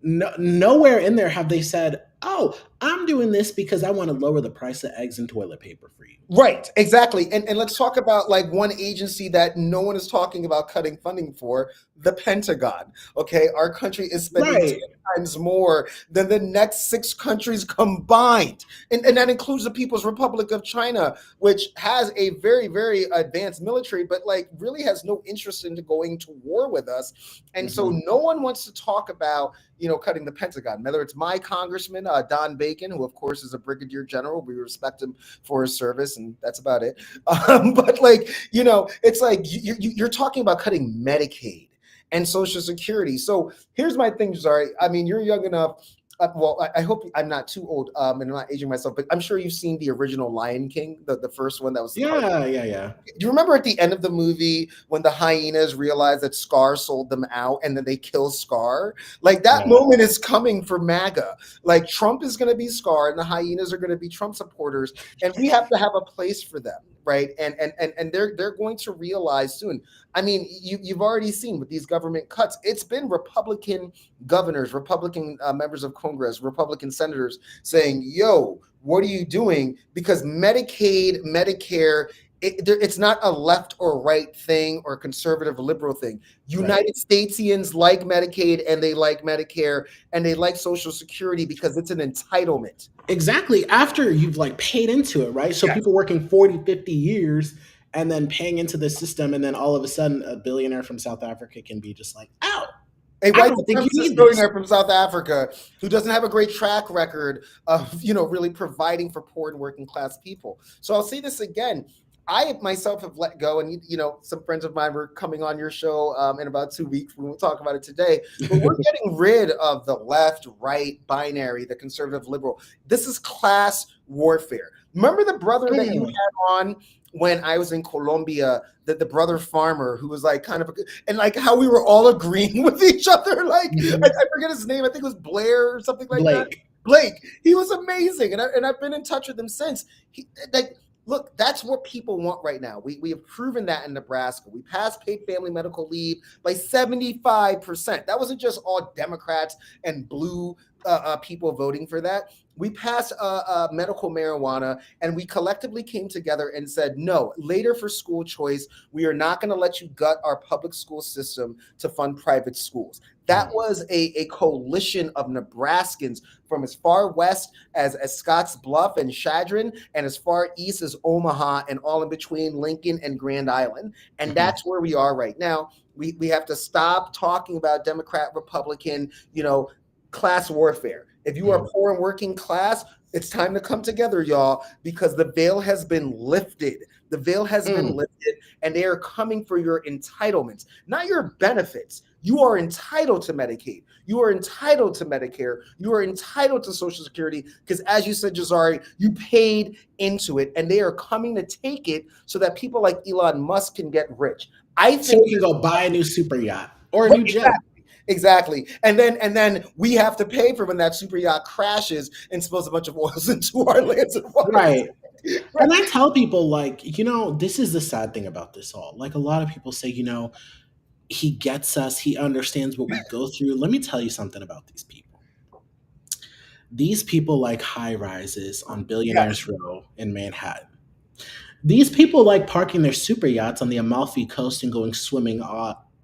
nowhere in there have they said, oh, I'm doing this because I want to lower the price of eggs and toilet paper for you. Right, exactly. And let's talk about like one agency that no one is talking about cutting funding for, the Pentagon. Okay, our country is spending 10 times more than the next 6 countries combined. And that includes the People's Republic of China, which has a very, very advanced military, but like really has no interest in going to war with us. And so no one wants to talk about, cutting the Pentagon, whether it's my congressman, Don Bacon, who of course is a brigadier general. We respect him for his service, and that's about it. But like, it's like you're talking about cutting Medicaid and Social Security. So here's my thing, Zari. I mean, you're young enough. Well, I hope I'm not too old and I'm not aging myself, but I'm sure you've seen the original Lion King, the first one that was. Yeah. Do you remember at the end of the movie when the hyenas realized that Scar sold them out and then they kill Scar? Like that moment is coming for MAGA. Like Trump is going to be Scar and the hyenas are going to be Trump supporters, and we have to have a place for them, right? And they're going to realize soon. I mean, you've already seen with these government cuts, it's been Republican governors, Republican members of Congress, Republican senators saying, yo, what are you doing? Because Medicaid, Medicare, it's not a left or right thing or conservative liberal thing. United Statesians like Medicaid and they like Medicare and they like Social Security because it's an entitlement. Exactly. After you've like paid into it, right? So people working 40, 50 years and then paying into the system, and then all of a sudden a billionaire from South Africa can be just like, ow. A white billionaire from South Africa who doesn't have a great track record of, really providing for poor and working class people. So I'll say this again. I myself have let go, and some friends of mine were coming on your show in about 2 weeks. We won't talk about it today, but we're getting rid of the left, right, binary, the conservative, liberal. This is class warfare. Remember the brother that you had on when I was in Colombia, the brother farmer who was like kind of, and like how we were all agreeing with each other. Like I forget his name. I think it was Blair or something like that. Blake. He was amazing, and I've been in touch with him since. Look, that's what people want right now. We have proven that in Nebraska. We passed paid family medical leave by 75%. That wasn't just all Democrats and blue people voting for that. We passed medical marijuana, and we collectively came together and said, no, later for school choice, we are not going to let you gut our public school system to fund private schools. That was a coalition of Nebraskans from as far west as Scotts Bluff and Chadron, and as far east as Omaha, and all in between Lincoln and Grand Island. And that's where we are right now. We have to stop talking about Democrat, Republican, class warfare. If you are poor and working class, it's time to come together, y'all, because the veil has been lifted. The veil has been lifted, and they are coming for your entitlements, not your benefits. You are entitled to Medicaid. You are entitled to Medicare. You are entitled to Social Security because, as you said, Jazari, you paid into it, and they are coming to take it so that people like Elon Musk can get rich. I think you can go buy a new super yacht or a new jet. Exactly. And then we have to pay for when that super yacht crashes and spills a bunch of oils into our lands and waters. Right. And I tell people, like, this is the sad thing about this all. Like, a lot of people say, he gets us, he understands what we go through. Let me tell you something about these people. These people like high rises on Billionaires Row in Manhattan. These people like parking their super yachts on the Amalfi Coast and going swimming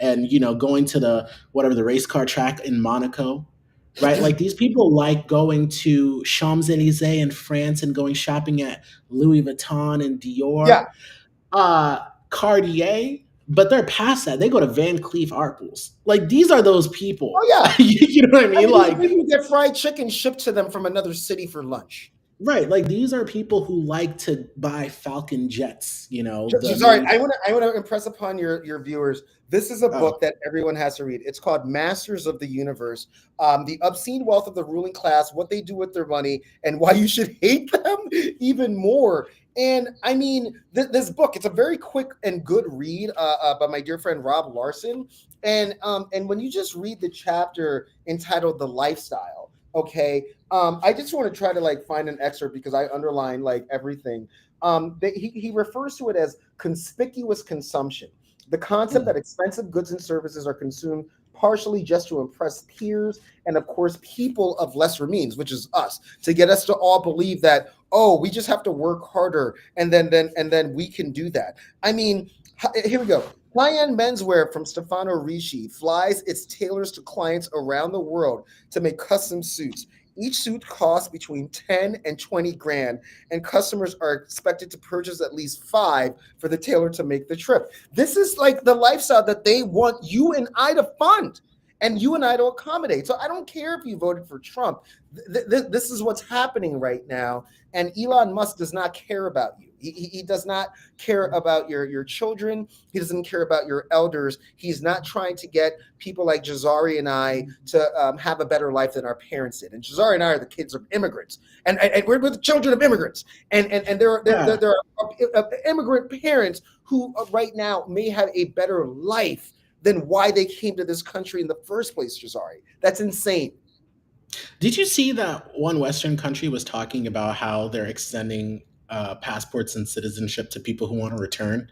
and going to the race car track in Monaco, right? Like these people like going to Champs-Élysées in France and going shopping at Louis Vuitton and Dior, Cartier, but they're past that. They go to Van Cleef Arpels. Like these are those people. Oh yeah, you know what I mean? Like you get fried chicken shipped to them from another city for lunch. Right, like these are people who like to buy Falcon jets. Sorry, I want to impress upon your viewers. This is a book that everyone has to read. It's called Masters of the Universe: The Obscene Wealth of the Ruling Class, What They Do with Their Money, and Why You Should Hate Them Even More. And I mean, this book, it's a very quick and good read by my dear friend Rob Larson. And when you just read the chapter entitled "The Lifestyle," okay. I just want to try to find an excerpt because I underline everything. He refers to it as conspicuous consumption, the concept that expensive goods and services are consumed partially just to impress peers and, of course, people of lesser means, which is us, to get us to all believe that, oh, we just have to work harder and then we can do that. I mean, here we go. High-end menswear from Stefano Ricci flies its tailors to clients around the world to make custom suits. Each suit costs between 10 and 20 grand, and customers are expected to purchase at least 5 for the tailor to make the trip. This is like the lifestyle that they want you and I to fund, and you and I to accommodate. So I don't care if you voted for Trump. This is what's happening right now, and Elon Musk does not care about you. He does not care about your children. He doesn't care about your elders. He's not trying to get people like Jazari and I to have a better life than our parents did. And Jazari and I are the kids of immigrants, and we're the children of immigrants. And there are immigrant parents who right now may have a better life than why they came to this country in the first place, Jazari. That's insane. Did you see that one Western country was talking about how they're extending passports and citizenship to people who want to return?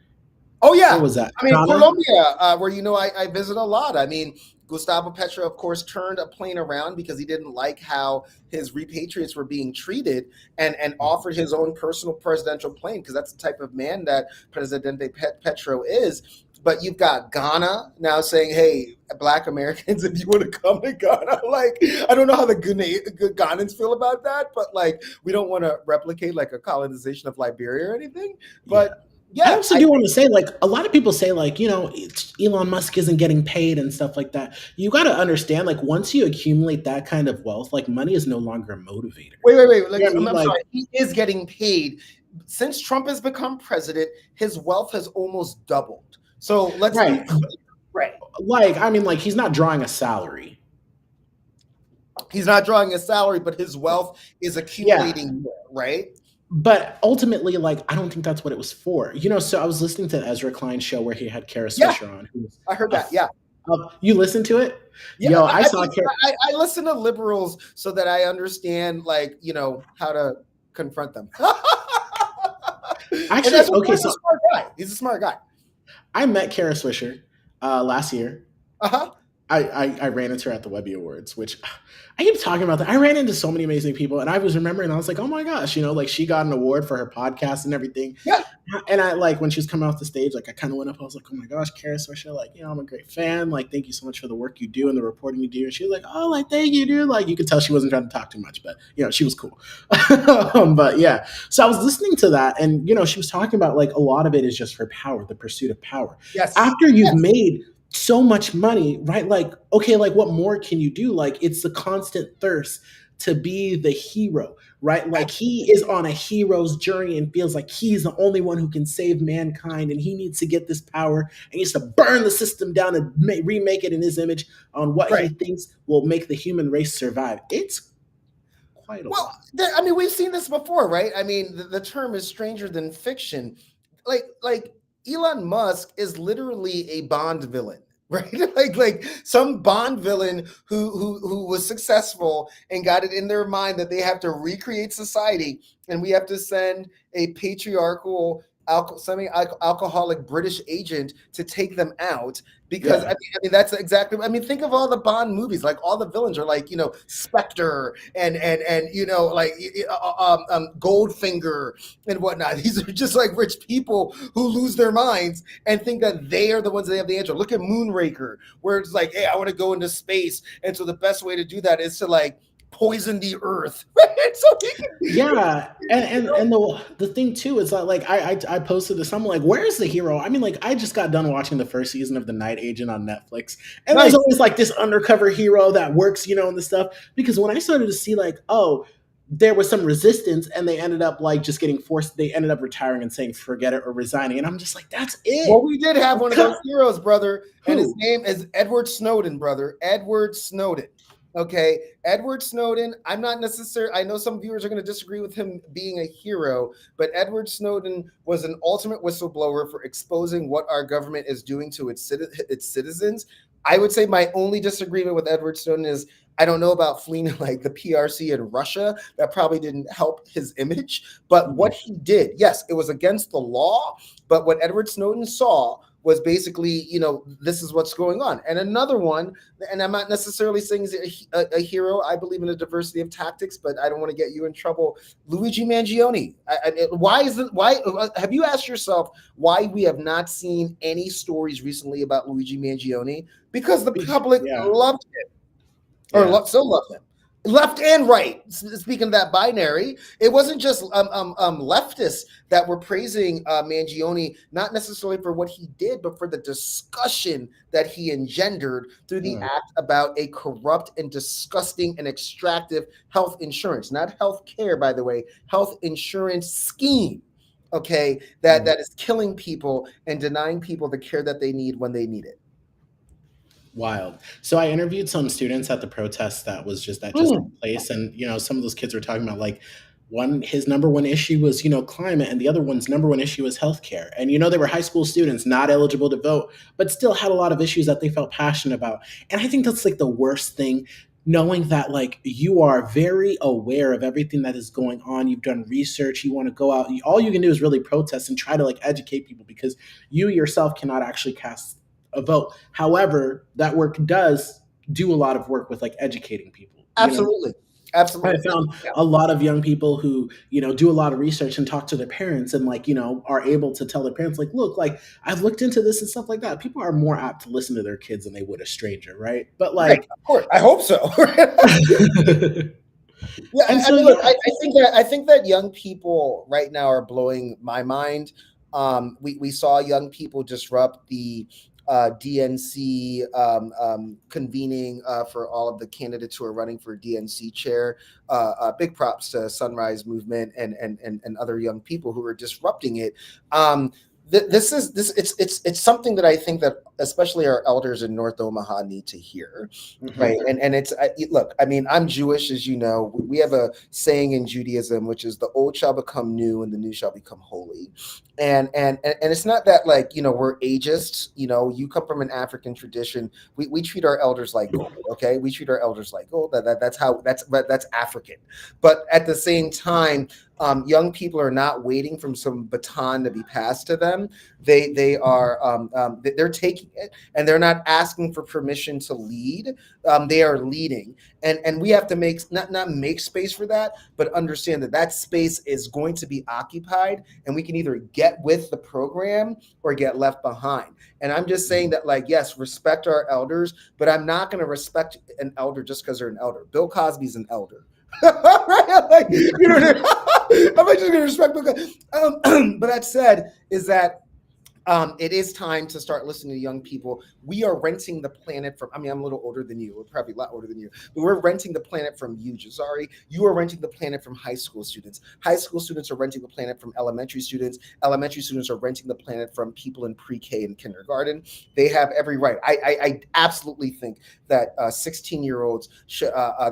Oh, yeah. What was that? I mean, Ghana? Colombia, where, I visit a lot. I mean, Gustavo Petro, of course, turned a plane around because he didn't like how his repatriates were being treated and offered his own personal presidential plane, because that's the type of man that Presidente Petro is. But you've got Ghana now saying, hey, Black Americans, if you want to come to Ghana, like, I don't know how the Ghanaians feel about that, but like, we don't want to replicate like a colonization of Liberia or anything. But yeah, I also do want to say, like, a lot of people say, like, Elon Musk isn't getting paid and stuff like that. You got to understand, like, once you accumulate that kind of wealth, like, money is no longer a motivator. Wait. Like, I'm sorry. He is getting paid. Since Trump has become president, his wealth has almost doubled. So let's right. Like, I mean, like, he's not drawing a salary. He's not drawing a salary, but his wealth is accumulating more, right? But ultimately, like, I don't think that's what it was for. So I was listening to Ezra Klein's show where he had Kara Swisher on. I heard that, yeah. You listened to it? Yeah, I listen to liberals so that I understand, like, how to confront them. Actually, okay, he's a smart guy. He's a smart guy. I met Kara Swisher last year. Uh-huh. I ran into her at the Webby Awards, which I keep talking about that. I ran into so many amazing people, and I was remembering, I was like, oh my gosh, like, she got an award for her podcast and everything. Yeah. And I, like, when she was coming off the stage, like, I kind of went up, I was like, oh my gosh, Kara Swisher, like, I'm a great fan. Like, thank you so much for the work you do and the reporting you do. And she was like, oh, like, thank you, dude. Like, you could tell she wasn't trying to talk too much, but, she was cool. But yeah, so I was listening to that, and, she was talking about, like, a lot of it is just for power, the pursuit of power. Yes. After you've made so much money, right? Like, okay, like, what more can you do? Like, it's the constant thirst to be the hero, right? Like, he is on a hero's journey and feels like he's the only one who can save mankind, and he needs to get this power and he needs to burn the system down and remake it in his image on what he thinks will make the human race survive. It's quite a lot. I mean, we've seen this before, right? I mean, the term is stranger than fiction. Like Elon Musk is literally a Bond villain. Right, like some Bond villain who was successful and got it in their mind that they have to recreate society, and we have to send a patriarchal, semi-alcoholic British agent to take them out. Because I mean that's exactly. I mean, think of all the Bond movies. Like, all the villains are like, Spectre and like Goldfinger and whatnot. These are just like rich people who lose their minds and think that they are the ones that have the answer. Look at Moonraker, where it's like, hey, I want to go into space, and so the best way to do that is to, like, poison the earth. So and the thing too is that, like, I posted this, I'm like, where's the hero? I mean, like, I just got done watching the first season of The Night Agent on Netflix, and there's always like this undercover hero that works, and the stuff, because when I started to see, like, oh, there was some resistance and they ended up, like, just getting forced, they ended up retiring and saying forget it or resigning, and I'm just like, that's it. Well, we did have one of those heroes, brother. And his name is Edward Snowden, brother. Edward Snowden. Okay, Edward Snowden, I'm not necessarily, I know some viewers are going to disagree with him being a hero, but Edward Snowden was an ultimate whistleblower for exposing what our government is doing to its citizens. I would say my only disagreement with Edward Snowden is, I don't know about fleeing like the PRC in Russia. That probably didn't help his image. But what he did, yes, it was against the law. But what Edward Snowden saw was basically, this is what's going on. And another one, and I'm not necessarily saying he's a hero. I believe in a diversity of tactics, but I don't want to get you in trouble. Luigi Mangione. Why have you asked yourself why we have not seen any stories recently about Luigi Mangione? Because the public loved him, or so loved him. Left and right. Speaking of that binary, it wasn't just leftists that were praising Mangione, not necessarily for what he did, but for the discussion that he engendered through the act about a corrupt and disgusting and extractive health insurance, not health care, by the way, health insurance scheme. Okay, that is killing people and denying people the care that they need when they need it. Wild. So I interviewed some students at the protest that took place, and some of those kids were talking about like his number one issue was climate, and the other one's number one issue was healthcare. And they were high school students, not eligible to vote, but still had a lot of issues that they felt passionate about. And I think that's like the worst thing, knowing that like you are very aware of everything that is going on. You've done research. You want to go out. All you can do is really protest and try to like educate people, because you yourself cannot actually cast a vote. However, that work does do a lot of work with like educating people. Absolutely. Absolutely. I found a lot of young people who, do a lot of research and talk to their parents and like, are able to tell their parents like, look, like I've looked into this and stuff like that. People are more apt to listen to their kids than they would a stranger. Right. But like, right, of course, I hope so. Yeah. And so, I think that young people right now are blowing my mind. We saw young people disrupt the DNC convening for all of the candidates who are running for DNC chair. Big props to Sunrise Movement and other young people who are disrupting it. It's something that I think that especially our elders in North Omaha need to hear, right? And it's look, I mean, I'm Jewish, as you know. We have a saying in Judaism, which is the old shall become new and the new shall become holy. And it's not that like we're ageist. You come from an African tradition. We treat our elders like gold. Okay, we treat our elders like gold. That's African. But at the same time, young people are not waiting for some baton to be passed to them. They're taking it, and they're not asking for permission to lead. They are leading, and we have to not make space for that, but understand that space is going to be occupied, and we can either get with the program or get left behind. And I'm just saying that, like, yes, respect our elders, but I'm not going to respect an elder just because they're an elder. Bill Cosby's an elder. Right? Like, I'm just going to respect Bill Cosby. But that said, is that it is time to start listening to young people. We are renting the planet from, I'm a little older than you. We're probably a lot older than you. But we're renting the planet from you, Jazari. You are renting the planet from high school students. High school students are renting the planet from elementary students. Elementary students are renting the planet from people in pre-K and kindergarten. They have every right. I absolutely think that 16-year-olds,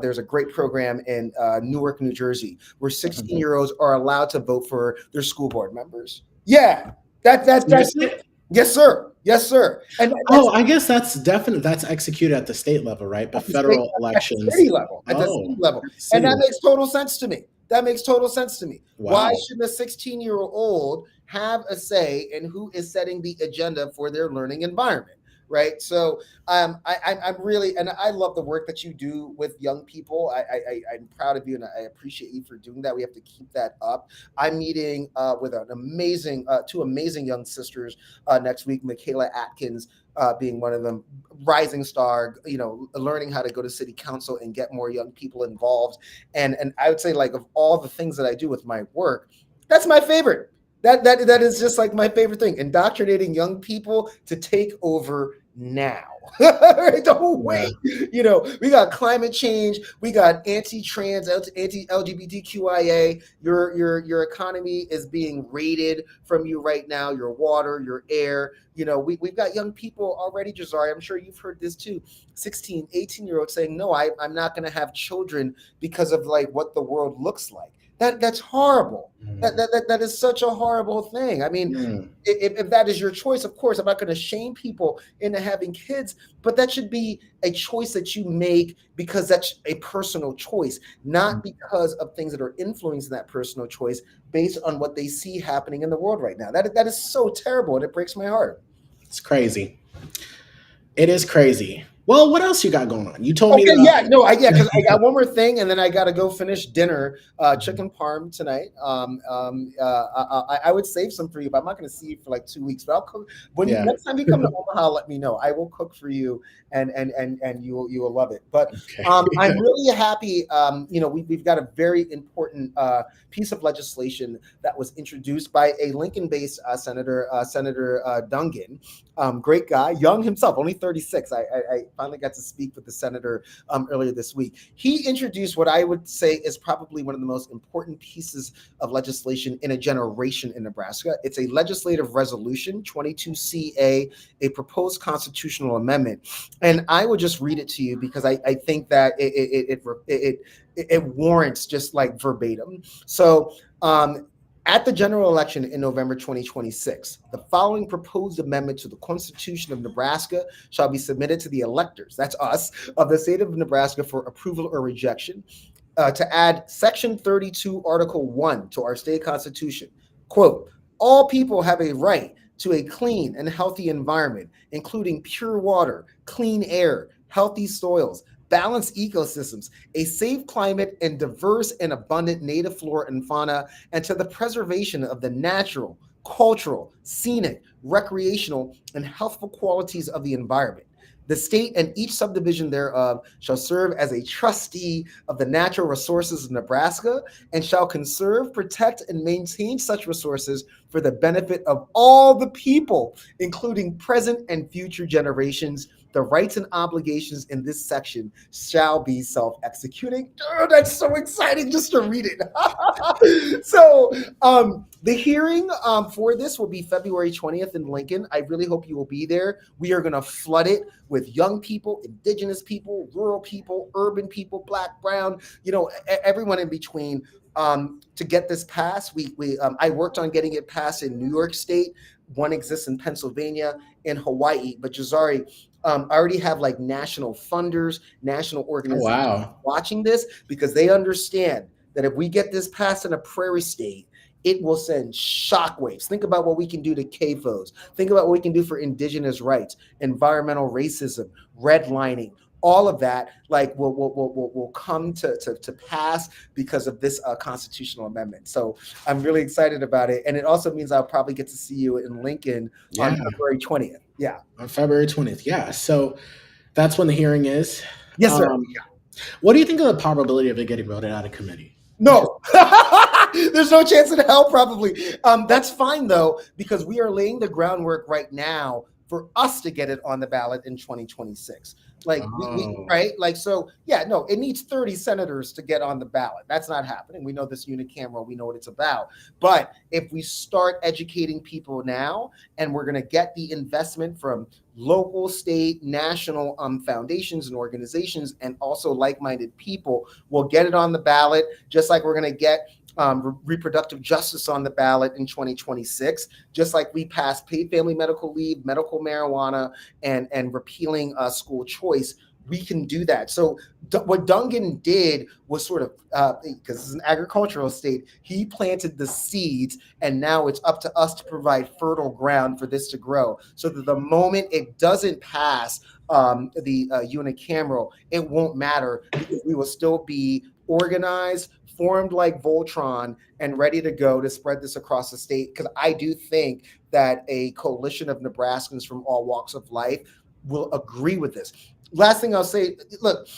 there's a great program in Newark, New Jersey, where 16-year-olds are allowed to vote for their school board members. Yeah. That's it. Yes, sir. Yes, sir. And I guess that's executed at the state level, right? But federal elections at the city level, and that makes total sense to me. Wow. Why should a 16-year-old have a say in who is setting the agenda for their learning environment? Right. So I'm really, and I love the work that you do with young people. I'm proud of you, and I appreciate you for doing that. We have to keep that up. I'm meeting with an amazing, two amazing young sisters next week, Michaela Atkins being one of them, rising star, learning how to go to city council and get more young people involved. And I would say, like, of all the things that I do with my work, that's my favorite. That is just like my favorite thing, indoctrinating young people to take over now. Don't wait. We got climate change, we got anti-trans, anti-LGBTQIA. Your economy is being raided from you right now. Your water, your air. We've got young people already, Jazari. I'm sure you've heard this too. 16, 18-year-olds saying, no, I'm not going to have children because of like what the world looks like. That's horrible. That is such a horrible thing. I mean, if that is your choice, of course, I'm not going to shame people into having kids, but that should be a choice that you make because that's a personal choice, not because of things that are influencing that personal choice based on what they see happening in the world right now. That is so terrible, and it breaks my heart. It's crazy. It is crazy. Well, what else you got going on? You told me. Okay, yeah, no, because I got one more thing, and then I got to go finish dinner. Chicken parm tonight. I would save some for you, but I'm not going to see you for like 2 weeks. But I'll cook when next time you come to Omaha. Let me know. I will cook for you, and you will love it. But I'm really happy. We've got a very important piece of legislation that was introduced by a Lincoln-based Senator Dungin. Great guy, young himself, only 36. I finally got to speak with the senator earlier this week. He introduced what I would say is probably one of the most important pieces of legislation in a generation in Nebraska. It's a legislative resolution, 22CA, a proposed constitutional amendment. And I will just read it to you because I think that it warrants just like verbatim. So, at the general election in November 2026, the following proposed amendment to the Constitution of Nebraska shall be submitted to the electors, that's us, of the state of Nebraska for approval or rejection, to add Section 32, Article 1 to our state constitution. Quote, all people have a right to a clean and healthy environment, including pure water, clean air, healthy soils, balanced ecosystems, a safe climate, and diverse and abundant native flora and fauna, and to the preservation of the natural, cultural, scenic, recreational, and healthful qualities of the environment. The state and each subdivision thereof shall serve as a trustee of the natural resources of Nebraska and shall conserve, protect, and maintain such resources for the benefit of all the people, including present and future generations. The rights and obligations in this section shall be self-executing. Oh, that's so exciting just to read it. So the hearing for this will be February 20th in Lincoln. I really hope you will be there. We are going to flood it with young people, indigenous people, rural people, urban people, black, brown, everyone in between. To get this passed, I worked on getting it passed in New York State. One exists in Pennsylvania and Hawaii. But Jazari, I already have like national funders, national organizations watching this because they understand that if we get this passed in a prairie state, it will send shockwaves. Think about what we can do to CAFOs. Think about what we can do for indigenous rights, environmental racism, redlining. All of that will come to pass because of this constitutional amendment. So I'm really excited about it. And it also means I'll probably get to see you in Lincoln on February 20th. Yeah. On February 20th. Yeah. So that's when the hearing is. Yes, sir. What do you think of the probability of it getting voted out of committee? No. There's no chance in hell, probably. That's fine, though, because we are laying the groundwork right now for us to get it on the ballot in 2026. It needs 30 senators to get on the ballot. That's not happening. We know this unicameral. We know what it's about. But if we start educating people now, and we're going to get the investment from local, state, national foundations and organizations, and also like-minded people, we'll get it on the ballot, just like we're going to get reproductive justice on the ballot in 2026, just like we passed paid family medical leave, medical marijuana, and repealing school choice. We can do that. So what Dungin did was sort of, because it's an agricultural state, he planted the seeds, and now it's up to us to provide fertile ground for this to grow. So that the moment it doesn't pass the unicameral, it won't matter because we will still be organized, formed like Voltron, and ready to go to spread this across the state. Because I do think that a coalition of Nebraskans from all walks of life will agree with this. Last thing I'll say, look,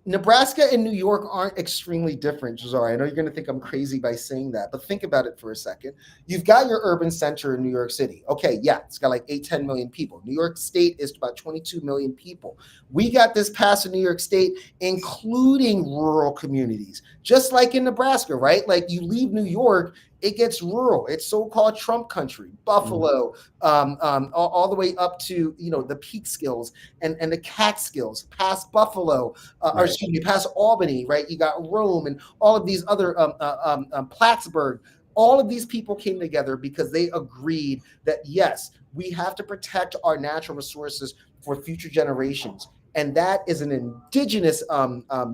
Nebraska and New York aren't extremely different, Jazari. I know you're going to think I'm crazy by saying that, but think about it for a second. You've got your urban center in New York City. Okay, yeah, it's got like 8-10 million people. New York State is about 22 million people. We got this passed in New York State, including rural communities, just like in Nebraska, right? Like you leave New York, it gets rural. It's so-called Trump country, Buffalo, all the way up to, the Peekskills and the Catskills, past Buffalo, past Albany, right? You got Rome and all of these other, Plattsburgh. All of these people came together because they agreed that, yes, we have to protect our natural resources for future generations. and that is an indigenous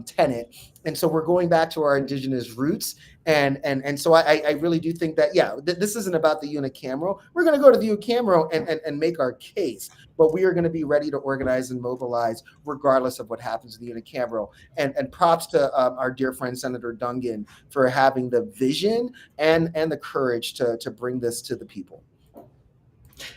tenet. And so we're going back to our indigenous roots. And so I really do think that, this isn't about the unicameral. We're going to go to the unicameral and make our case, but we are going to be ready to organize and mobilize regardless of what happens in the unicameral. And props to our dear friend Senator Dungin for having the vision and the courage to bring this to the people.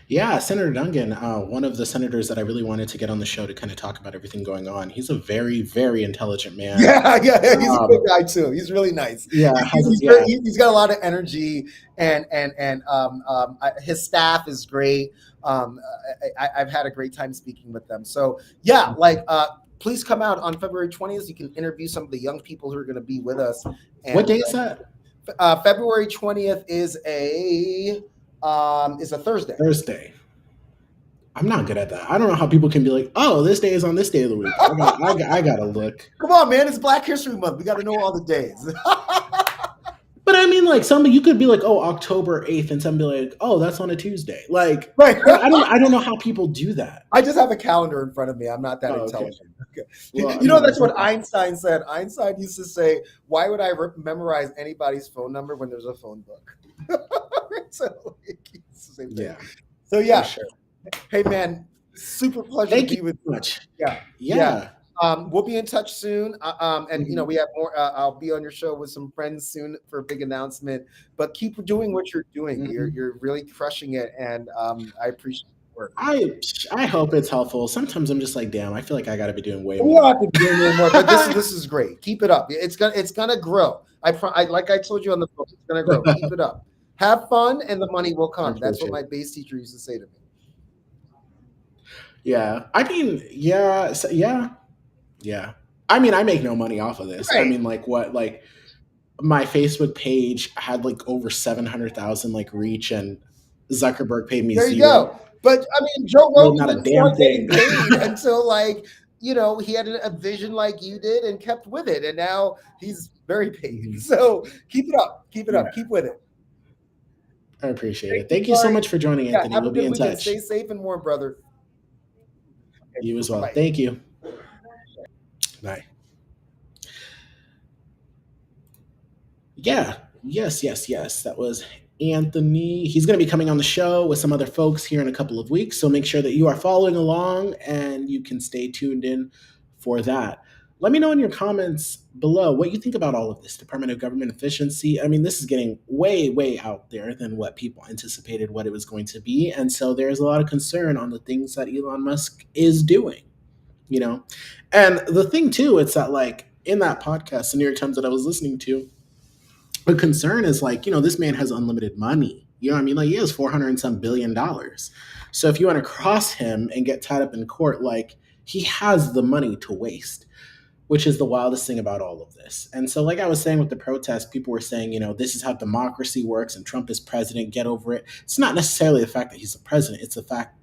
Yeah, Senator Dungin, one of the senators that I really wanted to get on the show to kind of talk about everything going on. He's a very, very intelligent man. Yeah, he's a good guy too. He's really nice. Yeah, he's got a lot of energy, and his staff is great. I've had a great time speaking with them. So please come out on February 20th. You can interview some of the young people who are going to be with us. And, what day is that? February 20th is a Thursday. Thursday. I'm not good at that. I don't know how people can be like, oh, this day is on this day of the week. I gotta look. Come on, man. It's Black History Month. We got to know all the days. But I mean, like, you could be like, oh, October 8th, and some be like, oh, that's on a Tuesday. Like, right. I don't know how people do that. I just have a calendar in front of me. I'm not that intelligent. Okay. Well, that's what Einstein said. Einstein used to say, why would I memorize anybody's phone number when there's a phone book? So, it's the same thing. Yeah. So, yeah. For sure. Hey, man, super pleasure Thank to be you with so much. Yeah. We'll be in touch soon. And we have more. I'll be on your show with some friends soon for a big announcement. But keep doing what you're doing. Mm-hmm. You're really crushing it, and I appreciate the work. I hope it's helpful. Sometimes I'm just like, damn, I feel like I got to be doing way more. We don't have to be doing way more, but this is great. Keep it up. It's gonna grow. Like I told you on the phone, it's gonna grow. Keep it up. Have fun, and the money will come. That's what my base teacher used to say to me. Yeah, I mean, yeah. I mean, I make no money off of this. Right. I mean, like, what? Like, my Facebook page had like over 700,000 like reach, and Zuckerberg paid me There you zero. go. But I mean, Joe Rogan not a didn't damn start getting thing. paid until he had a vision like you did and kept with it, and now he's very paid. So keep it up. Keep it up. Keep with it. I appreciate it. Thank you so much for joining, Anthony. Have We'll a be good in weekend. touch. Stay safe and warm, brother. You as well. Bye. Thank you. Bye. Yeah. Yes. That was Anthony. He's going to be coming on the show with some other folks here in a couple of weeks. So make sure that you are following along and you can stay tuned in for that. Let me know in your comments below what you think about all of this Department of Government Efficiency. I mean, this is getting way, way out there than what people anticipated what it was going to be. And so there's a lot of concern on the things that Elon Musk is doing, And the thing, too, it's that, like, in that podcast, the New York Times that I was listening to, the concern is, like, this man has unlimited money. You know what I mean? Like, he has $400 and some billion. So if you want to cross him and get tied up in court, like, he has the money to waste, which is the wildest thing about all of this. And so, like I was saying with the protest, people were saying, this is how democracy works and Trump is president, get over it. It's not necessarily the fact that he's the president. It's the fact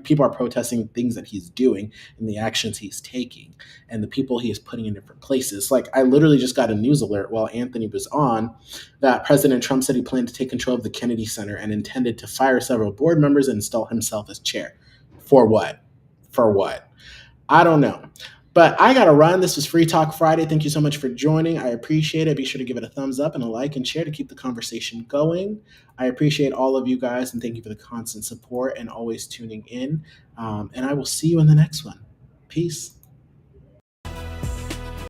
people are protesting things that he's doing and the actions he's taking and the people he is putting in different places. Like, I literally just got a news alert while Anthony was on that President Trump said he planned to take control of the Kennedy Center and intended to fire several board members and install himself as chair. For what? I don't know. But I got to run. This was Free Talk Friday. Thank you so much for joining. I appreciate it. Be sure to give it a thumbs up and a like and share to keep the conversation going. I appreciate all of you guys, and thank you for the constant support and always tuning in. And I will see you in the next one. Peace.